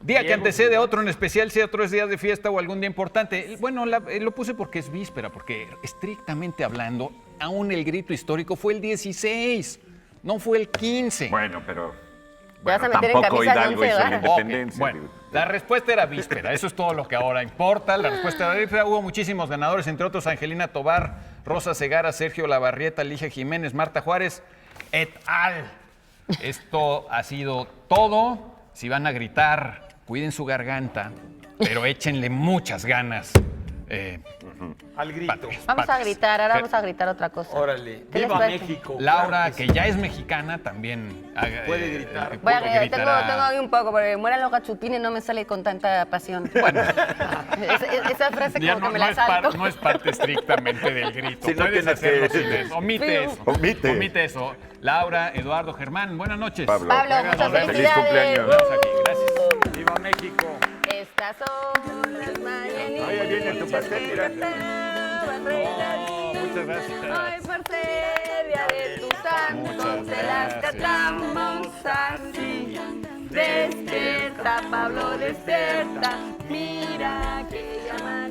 Día que antecede a otro, en especial si otro es día de fiesta o algún día importante. Bueno, lo puse porque es víspera, porque estrictamente hablando, aún el grito histórico fue el 16, no fue el 15. Bueno, pero Te vas a meter en tampoco camisa de Hidalgo hizo once, la ¿verdad? independencia. Bueno, digo. la respuesta era víspera, eso es todo lo que ahora importa. La respuesta era víspera, hubo muchísimos ganadores, entre otros Angelina Tobar, Rosa Segara, Sergio Lavarrieta, Ligia Jiménez, Marta Juárez, et al. Esto ha sido todo. Si van a gritar, cuiden su garganta, pero échenle muchas ganas. Al grito. Vamos a gritar, ahora vamos a gritar otra cosa. Órale. ¿Qué les ¡Viva parece? México! Laura, Claro que sí. ya es mexicana, también Puede gritar. Voy a puede gritar, gritar tengo ahí un poco, porque mueran los gachupines no me sale con tanta pasión. Bueno, Esa frase ya como no, que me la salto. no es parte estrictamente del grito. Sí, no Puedes tienes hacerlo que- sin eso. Omite eso. Omite. Eso. Laura, Eduardo, Germán, buenas noches. Pablo. Pablo, Venga, muchas nos vemos. Feliz felicidades. cumpleaños. Nos vemos aquí. Gracias. ¡Viva México! Estas son las mañanitas. Ay, ahí viene tu pastel, mira. Oh, muchas gracias. Hoy por ser día de tus santos, Muchas te las gracias. cantamos así. Despierta, Pablo, despierta. Mira que llama